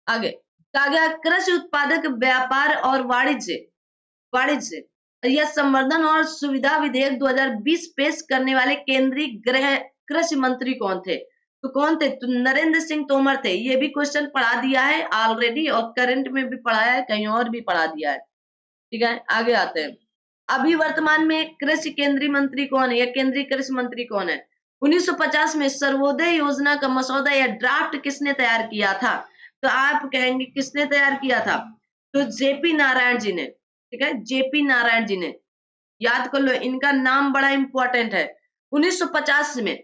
आगे कहा गया कृषि उत्पादक व्यापार और वाणिज्य या संवर्धन और सुविधा विधेयक 2020 पेश करने वाले केंद्रीय गृह कृषि मंत्री कौन थे? तो कौन थे? तो नरेंद्र सिंह तोमर थे। ये भी क्वेश्चन पढ़ा दिया है ऑलरेडी, और करंट में भी पढ़ाया है, कहीं और भी पढ़ा दिया है। ठीक है, आगे आते हैं। अभी वर्तमान में कृषि केंद्रीय मंत्री कौन है या केंद्रीय कृषि मंत्री कौन है? 1950 में सर्वोदय योजना का मसौदा या ड्राफ्ट किसने तैयार किया था? तो आप कहेंगे किसने तैयार किया था? तो जेपी नारायण जी ने, ठीक है? जेपी नारायण जी ने। याद कर लो, इनका नाम बड़ा इंपॉर्टेंट है। 1950 में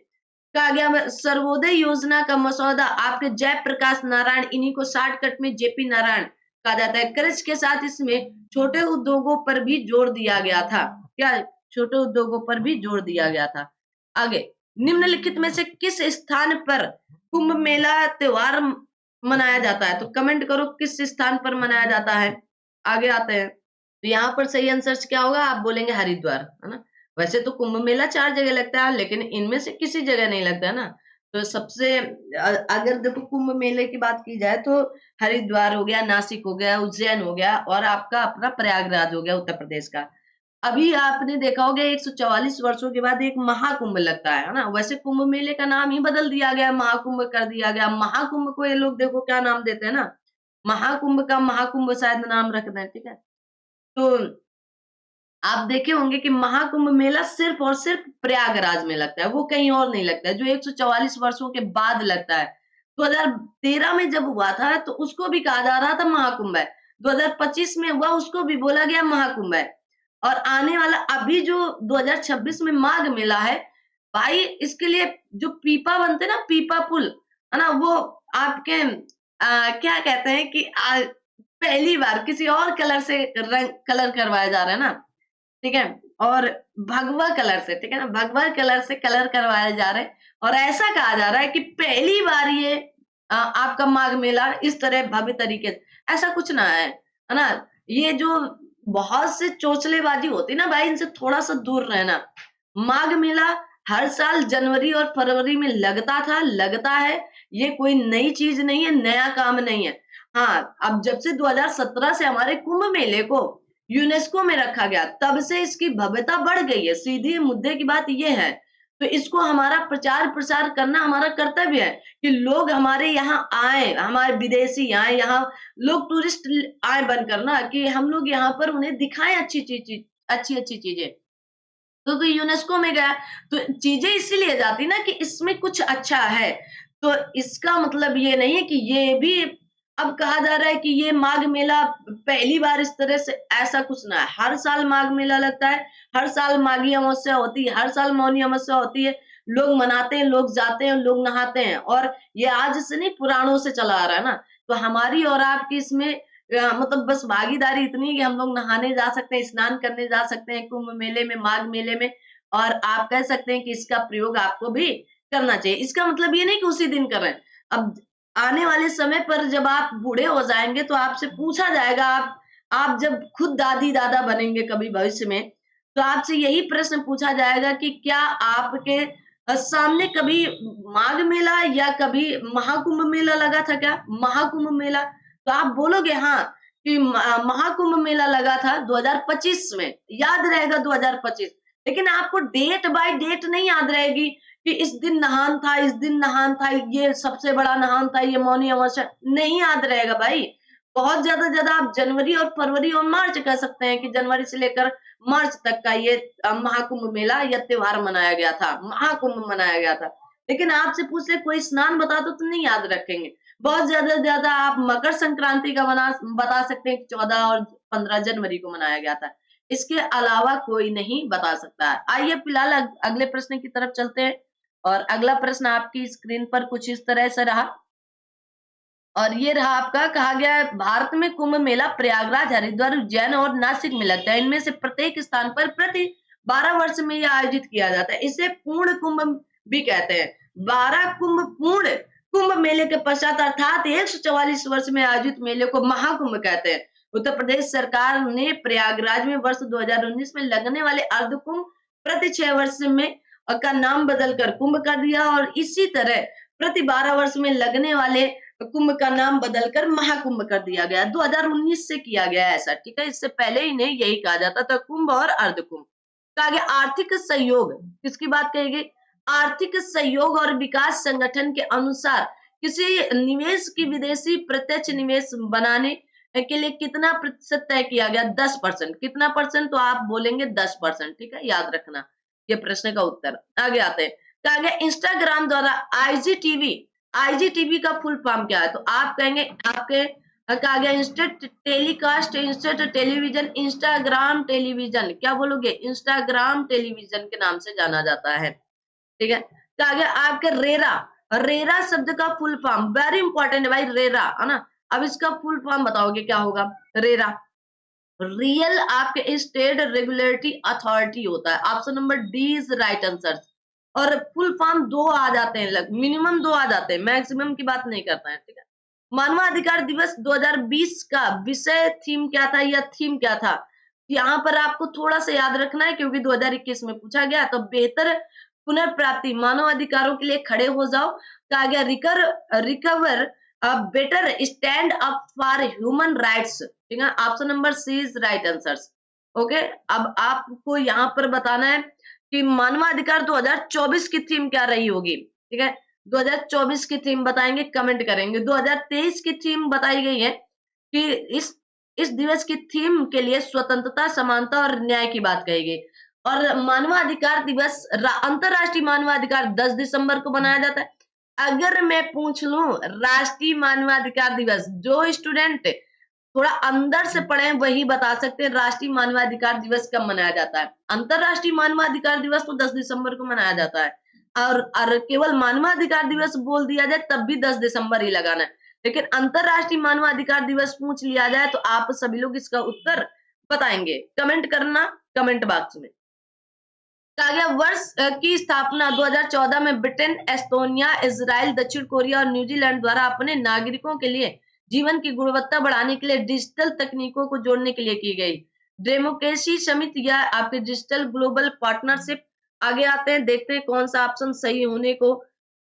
कहा गया सर्वोदय योजना का मसौदा आपके जयप्रकाश नारायण, इन्हीं को शॉर्टकट में जेपी नारायण कहा जाता है। कर्ज के साथ इसमें छोटे उद्योगों पर भी जोर दिया गया था। क्या? छोटे उद्योगों पर भी जोर दिया गया था। आगे, निम्नलिखित में से किस स्थान पर कुंभ मेला त्योहार मनाया जाता है? तो कमेंट करो किस स्थान पर मनाया जाता है। आगे आते हैं, तो यहाँ पर सही आंसर क्या होगा? आप बोलेंगे हरिद्वार, है ना? वैसे तो कुंभ मेला 4 जगह लगता है, लेकिन इनमें से किसी जगह नहीं लगता है ना। तो सबसे अगर देखो कुंभ मेले की बात की जाए तो हरिद्वार हो गया, नासिक हो गया, उज्जैन हो गया और आपका अपना प्रयागराज हो गया उत्तर प्रदेश का। अभी आपने देखा होगा 144 वर्षों के बाद एक महाकुंभ लगता है ना? वैसे कुंभ मेले का नाम ही बदल दिया गया, महाकुंभ कर दिया गया। महाकुंभ को ये लोग देखो क्या नाम देते हैं ना, महाकुंभ का महाकुंभ शायद नाम रख दें, ठीक है? तो आप देखे होंगे कि महाकुंभ मेला सिर्फ और सिर्फ प्रयागराज में लगता है, वो कहीं और नहीं लगता है, जो 144 वर्षों के बाद लगता है। 2013 में जब हुआ था तो उसको भी कहा जा रहा था महाकुंभ है। 2025 में हुआ उसको भी बोला गया महाकुंभ है। और आने वाला अभी जो 2026 में माघ मेला है, भाई इसके लिए जो पीपा बनते हैं ना, पीपा पुल, है ना? वो आपके क्या कहते हैं कि पहली बार किसी और कलर से रंग कलर करवाया जा रहा है ना, ठीक है? और भगवा कलर से, ठीक है ना? भगवा कलर से कलर करवाए जा रहे हैं और ऐसा कहा जा रहा है कि पहली बार ये आपका माघ मेला इस तरह भव्य तरीके से, ऐसा कुछ ना है ना? ये जो बहुत से चोचलेबाजी होती है ना भाई, इनसे थोड़ा-सा दूर रहना। माघ मेला हर साल जनवरी और फरवरी में लगता था, लगता है। ये कोई नई चीज़ नहीं है, नया काम नहीं है। हाँ, अब जब से 2017 से हमारे कुंभ मेले को यूनेस्को में रखा गया, तब से इसकी भव्यता बढ़ गई है। सीधी मुद्दे की बात ये है। तो इसको हमारा प्रचार-प्रसार करना हमारा कर्तव्य है कि लोग हमारे यहाँ आएँ, हमारे विदेशी आएँ, यहाँ लोग टूरिस्ट आएँ बनकर ना, कि हम लोग यहाँ पर उन्हें दिखाएँ अच्छी-अच्छी चीज़ें। क्योंकि यूनेस्को में गया तो चीजें इसीलिए जाती ना कि इसमें कुछ अच्छा है। तो इसका मतलब ये नहीं है कि ये भी अब कहा जा रहा है कि ये माघ मेला पहली बार इस तरह से, ऐसा कुछ ना है। हर साल माघ मेला लगता है, हर साल माघी अमावस्या होती है, हर साल मौनी अमावस्या होती है। लोग मनाते हैं, लोग जाते हैं, लोग नहाते हैं और ये आज से नहीं पुराणों से चला आ रहा है ना। तो हमारी और आपकी इसमें मतलब बस भागीदारी इतनी है कि हम लोग नहाने जा सकते हैं, स्नान करने जा सकते हैं कुंभ मेले में, माघ मेले में और आप कह सकते हैं कि इसका प्रयोग आपको भी करना चाहिए। इसका मतलब ये नहीं कि उसी दिन कर रहे हैं। अब आने वाले समय पर जब आप बूढ़े हो जाएँगे तो आपसे पूछा जाएगा, आप जब खुद दादी-दादा बनेंगे कभी भविष्य में, तो आपसे यही प्रश्न पूछा जाएगा कि क्या आपके सामने कभी माघ मेला या कभी महाकुंभ मेला लगा था क्या? महाकुंभ मेला तो आप बोलोगे हाँ, कि महाकुंभ मेला लगा था 2025 में, याद रहेगा 2025। लेकिन आपको डेट बाय डेट नहीं याद रहेगी कि इस दिन नहान था, इस दिन नहान था, ये सबसे बड़ा नहान था, ये मौनी अमावस्या, नहीं याद रहेगा भाई। बहुत ज़्यादा आप जनवरी और फरवरी और मार्च कह सकते हैं कि जनवरी से लेकर मार्च तक का ये महाकुंभ मेला या त्योहार मनाया गया था, महाकुंभ मनाया गया था। लेकिन आपसे पूछ ले कोई स्नान बता दो तो नहीं याद रखेंगे। बहुत ज़्यादा आप मकर संक्रांति का बता सकते हैं कि 14 और 15 जनवरी को मनाया गया था। इसके अलावा कोई नहीं बता सकता है। आइए फिलहाल अगले प्रश्न की तरफ चलते हैं और अगला प्रश्न आपकी स्क्रीन पर कुछ इस तरह से रहा और ये रहा आपका, कहा गया है भारत में कुंभ मेला प्रयागराज, हरिद्वार, उज्जैन और नासिक में लगता है। इनमें से प्रत्येक स्थान पर प्रति 12 वर्ष में यह आयोजित किया जाता है। इसे पूर्ण कुंभ भी कहते हैं। 12 कुंभ पूर्ण कुंभ मेले के पश्चात अर्थात 144 वर्ष में आयोजित मेले को महाकुंभ कहते हैं। उत्तर प्रदेश सरकार ने प्रयागराज में वर्ष 2019 में लगने वाले अर्ध कुंभ प्रति 6 वर्ष में का नाम बदलकर कुंभ कर दिया और इसी तरह प्रति 12 वर्ष में लगने वाले कुंभ का नाम बदलकर महाकुंभ कर दिया गया। 2019 से किया गया है ऐसा, ठीक है? इससे पहले इन्हें यही कहा जाता था, कुंभ और अर्ध कुंभ। कहा गया आर्थिक सहयोग, किसकी बात कही गई? आर्थिक सहयोग और विकास संगठन के अनुसार किसी निवेश की विदेशी प्रत्यक्ष निवेश बनाने के लिए कितना प्रतिशत तय किया गया? 10%। कितना परसेंट? तो आप बोलेंगे 10%, ठीक है? याद रखना ये प्रश्न का उत्तर। आगे आते हैं। कहा गया इंस्टाग्राम द्वारा आईजीटीवी आईजीटीवी का फुल फॉर्म क्या है? तो आप कहेंगे आपके कहा गया instant telecast, instant television, Instagram television. क्या बोलोगे? इंस्टाग्राम टेलीविजन के नाम से जाना जाता है। ठीक है। कहा गया आपके रेरा, रेरा शब्द का फुल फॉर्म वेरी इंपॉर्टेंट है भाई, रेरा है ना। अब इसका फुल फॉर्म बताओगे क्या होगा? रेरा रियल आपके स्टेट रेगुलेटरी अथॉरिटी होता है। Option number D is right answer. और फुल फॉर्म दो आ जाते हैं, मिनिमम दो आ जाते हैं, मैक्सिमम की बात नहीं करता है। ठीक है। मानवाधिकार दिवस 2020 का विषय थीम क्या था या थीम क्या था? यहाँ पर आपको थोड़ा सा याद रखना है क्योंकि 2021 में पूछा गया। तो बेहतर पुनर्प्राप्ति, मानव अधिकारों के लिए खड़े हो जाओ। कहा गया recover better stand up for human rights. ठीक है। Option number C is right answer. Okay. अब आपको यहाँ पर बताना है कि मानवाधिकार 2024 की थीम क्या रही होगी। ठीक है। 2024 की थीम बताएंगे, कमेंट करेंगे। 2023 की थीम बताई गई है कि इस दिवस की थीम के लिए स्वतंत्रता, समानता और न्याय की बात कही गई। और मानवाधिकार दिवस, अंतरराष्ट्रीय मानवाधिकार 10 दिसंबर को मनाया जाता है। अगर मैं पूछ लूं राष्ट्रीय मानवाधिकार दिवस, जो स्टूडेंट थोड़ा अंदर से पढ़े वही बता सकते हैं राष्ट्रीय मानवाधिकार दिवस कब मनाया जाता है। अंतरराष्ट्रीय मानवाधिकार दिवस तो 10 दिसंबर को मनाया जाता है, और केवल मानवाधिकार दिवस बोल दिया जाए तब भी 10 दिसंबर ही लगाना है। लेकिन अंतरराष्ट्रीय मानवाधिकार दिवस पूछ लिया जाए तो आप सभी लोग इसका उत्तर बताएंगे। कमेंट करना कमेंट बॉक्स में। कहा गया वर्ष की स्थापना 2014 में ब्रिटेन, एस्टोनिया, इजराइल, दक्षिण कोरिया और न्यूजीलैंड द्वारा अपने नागरिकों के लिए जीवन की गुणवत्ता बढ़ाने के लिए डिजिटल तकनीकों को जोड़ने के लिए की गई। डेमोक्रेसी समिट या आपके डिजिटल ग्लोबल पार्टनरशिप। आगे आते हैं, देखते हैं कौन सा ऑप्शन सही होने को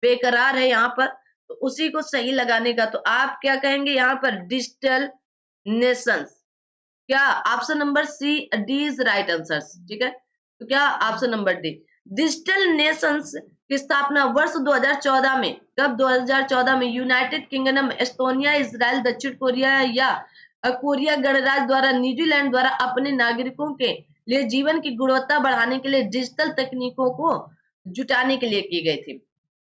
बेकरार है यहाँ पर, तो उसी को सही लगाने का। तो आप क्या कहेंगे यहाँ पर? Digital nations. क्या option number C D is right answer? ठीक है। तो क्या option number D. Digital nations की स्थापना वर्ष 2014 में, कब? 2014 में यूनाइटेड किंगडम, एस्टोनिया, इजराइल, दक्षिण कोरिया या कोरिया गणराज्य द्वारा न्यूजीलैंड द्वारा अपने नागरिकों के लिए जीवन की गुणवत्ता बढ़ाने के लिए डिजिटल तकनीकों को जुटाने के लिए की गई थी।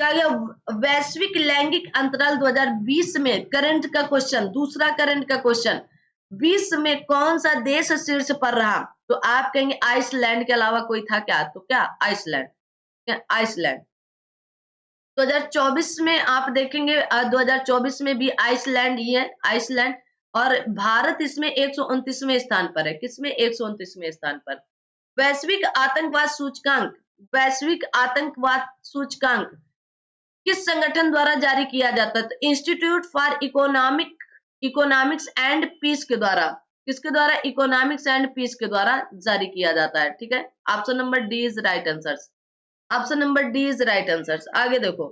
कहा गया वैश्विक लैंगिक अंतराल 2020 में करंट का क्वेश्चन, दूसरा करंट का क्वेश्चन, 20 में कौन सा देश शीर्ष पर रहा? तो आप कहेंगे आइसलैंड के अलावा कोई था क्या? तो क्या आइसलैंड? क्या आइसलैंड? 2024 में आप देखेंगे 2024 में भी आइसलैंड ही है, आइसलैंड। और भारत इसमें 129वें स्थान पर है। किसमें? 129वें स्थान पर। वैश्विक आतंकवाद सूचकांक, वैश्विक आतंकवाद सूचकांक किस संगठन द्वारा जारी किया जाता है? तो institute for economics and peace के द्वारा। किसके द्वारा? इकोनॉमिक्स एंड पीस के द्वारा जारी किया जाता है। ठीक है। Option number D is right answer. Option number D is right answer. आगे देखो,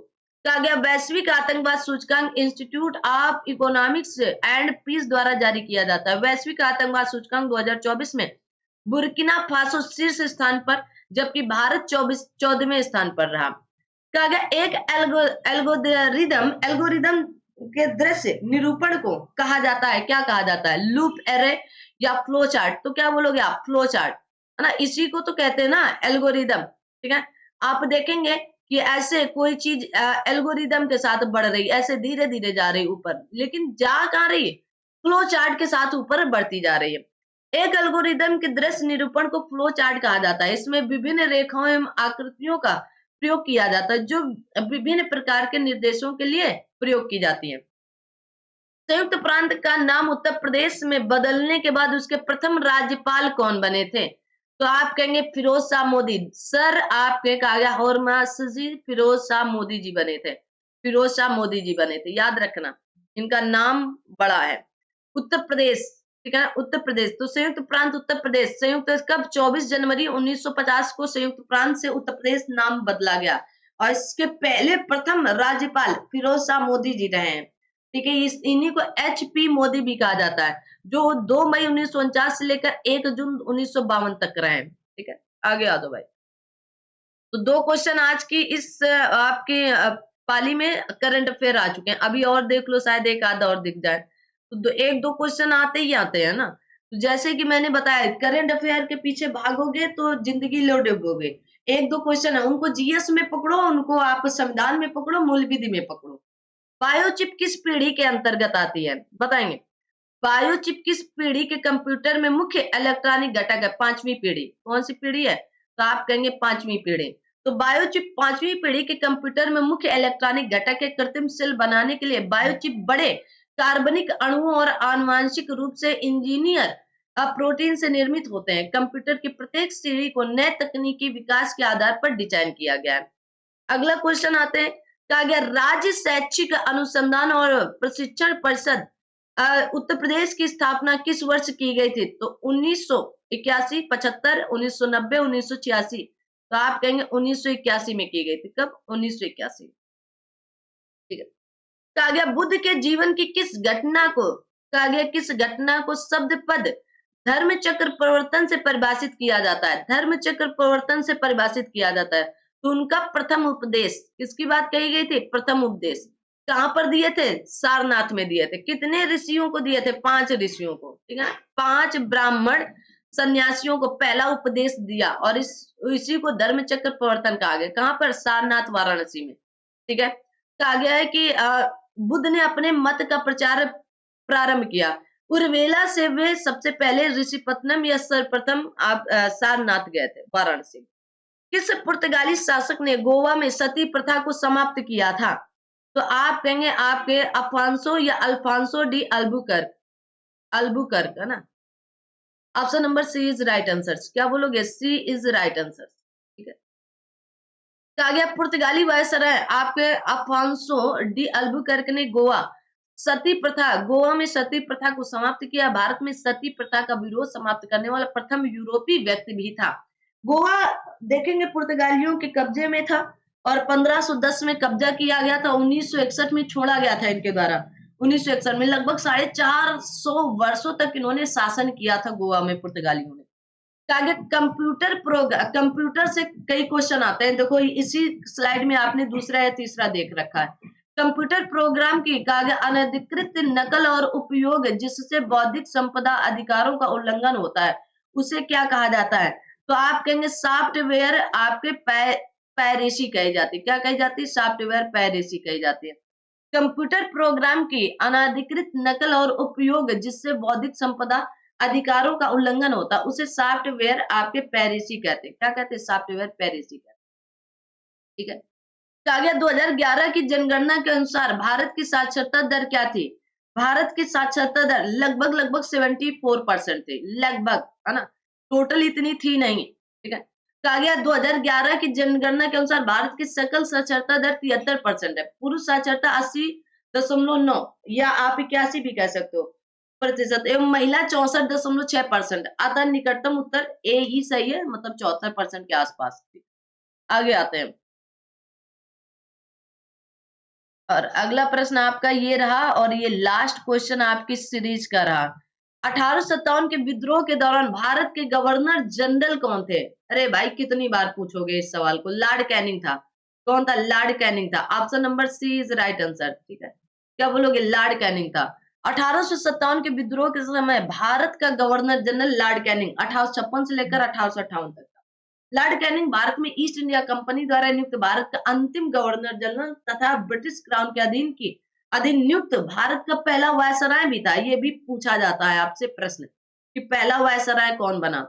कहा गया वैश्विक आतंकवाद सूचकांक institute of economics and peace द्वारा जारी किया जाता है। वैश्विक आतंकवाद सूचकांक 2024 में बुर्किना फासो शीर्ष स्थान पर, जबकि भारत 14वें स्थान पर रहा। कहा गया एक एल्गोरिदम के दृश्य निरूपण को कहा जाता है, क्या कहा जाता है? लूप एरे या फ्लो चार्ट। तो क्या बोलोगे आप? फ्लो चार्ट, है ना, इसी को तो कहते हैं ना एल्गोरिदम। ठीक है। आप देखेंगे कि ऐसे कोई चीज एल्गोरिदम के साथ बढ़ रही, ऐसे धीरे धीरे जा रही ऊपर, लेकिन जा कहाँ रही? फ्लो चार्ट के साथ ऊपर बढ़ती जा रही है। एक एल्गोरिदम के दृश्य निरूपण को फ्लो चार्ट कहा जाता है। इसमें विभिन्न रेखाओं एवं आकृतियों का प्रयोग किया जाता है जो विभिन्न प्रकार के निर्देशों के लिए प्रयोग की जाती है। संयुक्त प्रांत का नाम उत्तर प्रदेश में बदलने के बाद उसके प्रथम राज्यपाल कौन बने थे? तो आप कहेंगे फिरोज शाह मोदी। सर आपके कहा गया जी फिरोज शाह मोदी जी बने थे, फिरोज शाह मोदी जी बने थे, याद रखना इनका नाम बड़ा है। उत्तर प्रदेश, ठीक है, उत्तर प्रदेश। तो संयुक्त प्रांत उत्तर प्रदेश संयुक्त कब? 24 जनवरी 1950 को संयुक्त प्रांत से उत्तर प्रदेश नाम बदला गया। और इसके पहले प्रथम राज्यपाल फिरोज शाह मोदी जी रहे हैं। ठीक है। इन्हीं को HP मोदी भी कहा जाता है, जो 2 मई 1949 से लेकर 1 जून 1952 तक रहे। ठीक है। आगे आ दो भाई। तो 2 क्वेश्चन आज की इस आपके पाली में करंट अफेयर आ चुके हैं। अभी और देख लो, शायद एक आधा और दिख जाए। तो 1-2 क्वेश्चन आते ही आते हैं ना। तो जैसे कि मैंने बताया करंट अफेयर के पीछे भागोगे तो जिंदगी लो डूबोगे। 1-2 क्वेश्चन है, उनको GS में पकड़ो, उनको आप संविधान में पकड़ो, मूल विधि में पकड़ो। बायोचिप किस पीढ़ी के अंतर्गत आती है? बताएंगे। बायोचिप किस पीढ़ी के कंप्यूटर में मुख्य इलेक्ट्रॉनिक घटक है? पांचवी पीढ़ी। कौन सी पीढ़ी है? तो आप कहेंगे पांचवी पीढ़ी। तो बायोचिप पांचवी पीढ़ी के कंप्यूटर में मुख्य इलेक्ट्रॉनिक घटक है। कृत्रिम सेल बनाने के लिए बायोचिप बड़े कार्बनिक अणुओं और आनुवांशिक रूप से इंजीनियर प्रोटीन से निर्मित होते हैं। कंप्यूटर की प्रत्येक सीढ़ी को नए तकनीकी विकास के आधार पर डिजाइन किया गया है। अगला क्वेश्चन आते हैं। कहा गया राज्य शैक्षिक अनुसंधान और प्रशिक्षण परिषद उत्तर प्रदेश की स्थापना किस वर्ष की गई थी? तो 1981, 75, 1990, 1986। तो आप कहेंगे 1981 में की गई थी। कब? 1981। ठीक है। कहा गया बुद्ध के जीवन की किस घटना को कहा गया किस घटना को शब्द पद धर्म चक्र प्रवर्तन से परिभाषित किया जाता है? धर्म चक्र प्रवर्तन से परिभाषित किया जाता है। तो उनका प्रथम उपदेश, किसकी बात कही गई थी? प्रथम उपदेश। कहां पर दिए थे? सारनाथ में दिए थे। कितने ऋषियों को दिए थे? 5 ऋषियों को। ठीक है, 5 ब्राह्मण सन्यासियों को पहला उपदेश दिया और इसी को धर्म चक्र प्रवर्तन कहा गया। कहां पर? सारनाथ, वाराणसी में। ठीक है। कहा गया है कि बुद्ध ने अपने मत का प्रचार प्रारंभ किया। उर्वेला से वे सबसे पहले ऋषिपत्तनम या सर्वप्रथम आप सारनाथ गए थे, वाराणसी। किस पुर्तगाली शासक ने गोवा में सती प्रथा को समाप्त किया था? तो आप कहेंगे आपके अफांसो या अल्फांसो डी अल्बुकर्क। अल्बुकर्क है ना। Option number C is right answer. क्या बोलोगे? C is right answer. ठीक है। कहा गया पुर्तगाली वायसराय आपके अफांसो डी अल्बुकर्क ने गोवा में सती प्रथा को समाप्त किया। भारत में सती प्रथा का विरोध समाप्त करने वाला प्रथम यूरोपीय व्यक्ति भी था। गोवा देखेंगे पुर्तगालियों के कब्जे में था और 1510 में कब्जा किया गया था। 1961 में छोड़ा गया था इनके द्वारा। 1961 में लगभग 450 वर्षों तक इन्होंने शासन किया था गोवा में पुर्तगालियों ने। कंप्यूटर से कई क्वेश्चन आते हैं। देखो इसी स्लाइड में आपने दूसरा या तीसरा देख रखा है। कंप्यूटर प्रोग्राम की अनधिकृत नकल और उपयोग जिससे बौद्धिक संपदा अधिकारों का उल्लंघन होता है, उसे क्या कहा जाता है? तो आप कहेंगे सॉफ्टवेयर आपके पायरेसी कही जाती है। क्या कही जाती है? सॉफ्टवेयर पायरेसी कही जाती है। कंप्यूटर प्रोग्राम की अनधिकृत नकल और उपयोग जिससे बौद्धिक संपदा अधिकारों का उल्लंघन होता है, उसे सॉफ्टवेयर आपके पायरेसी कहते हैं। क्या कहते हैं? सॉफ्टवेयर पायरेसी कहते हैं। ठीक है। कहा गया 2011 की जनगणना के अनुसार भारत की साक्षरता दर क्या थी? भारत की साक्षरता दर लगभग 74% थी। लगभग, है ना। टोटल इतनी थी नहीं। ठीक है। कहा गया 2011 की जनगणना के अनुसार भारत की सकल साक्षरता दर 73% है। पुरुष साक्षरता 80.9 या आप 81 भी कह सकते हो प्रतिशत एवं महिला 64.6%। अतः निकटतम उत्तर ए ही सही है, मतलब 74% के आसपास। आगे आते हैं और अगला प्रश्न आपका ये रहा और ये लास्ट क्वेश्चन आपकी सीरीज का रहा। 1857 के विद्रोह के दौरान भारत के गवर्नर जनरल कौन थे? अरे भाई कितनी बार पूछोगे इस सवाल को। लॉर्ड कैनिंग था। कौन था? लॉर्ड कैनिंग था। Option number C is right answer. ठीक है। क्या बोलोगे? लॉर्ड कैनिंग था। 1857 के विद्रोह के समय भारत का गवर्नर जनरल लॉर्ड कैनिंग 1856 से लेकर 1858 तक। लॉर्ड कैनिंग भारत में ईस्ट इंडिया कंपनी द्वारा नियुक्त भारत का अंतिम गवर्नर जनरल तथा ब्रिटिश क्राउन के अधीन नियुक्त भारत का पहला वायसराय भी था। ये भी पूछा जाता है आपसे प्रश्न कि पहला वायसराय कौन बना।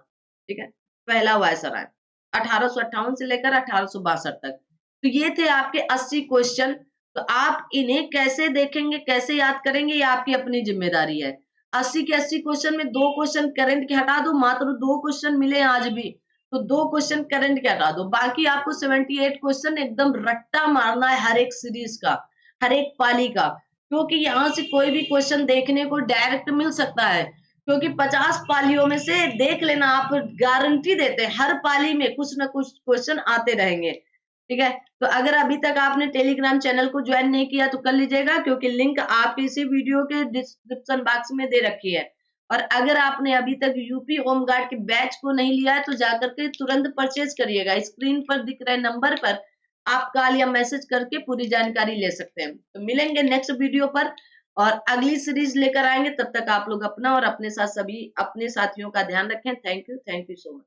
ठीक है। पहला वायसराय 1858 से लेकर 1862 तक। तो ये थे आपके 80 क्वेश्चन। तो आप इन्हें कैसे देखेंगे, कैसे याद करेंगे, ये आपकी अपनी जिम्मेदारी है। 80 के 80 क्वेश्चन में 2 क्वेश्चन करंट के हटा दो। मात्र 2 क्वेश्चन मिले आज भी, तो 2 क्वेश्चन करंट के हटा दो। बाकी आपको 78 क्वेश्चन एकदम रट्टा मारना है हर एक सीरीज का, हर एक पाली का, क्योंकि यहाँ से कोई भी क्वेश्चन देखने को डायरेक्ट मिल सकता है। क्योंकि 50 पालियों में से देख लेना, आप गारंटी देते हैं हर पाली में कुछ ना कुछ क्वेश्चन आते रहेंगे। ठीक है। तो अगर अभी तक आपने टेलीग्राम चैनल को ज्वाइन नहीं किया तो कर लीजिएगा, क्योंकि लिंक आपके इसी वीडियो के डिस्क्रिप्शन बॉक्स में दे रखी है। और अगर आपने अभी तक यूपी होमगार्ड के बैच को नहीं लिया है तो जाकर के तुरंत परचेज करिएगा। स्क्रीन पर दिख रहे नंबर पर आप कॉल या मैसेज करके पूरी जानकारी ले सकते हैं। तो मिलेंगे नेक्स्ट वीडियो पर और अगली सीरीज लेकर आएंगे। तब तक आप लोग अपना और अपने साथ सभी अपने साथियों का ध्यान रखें। Thank you so much.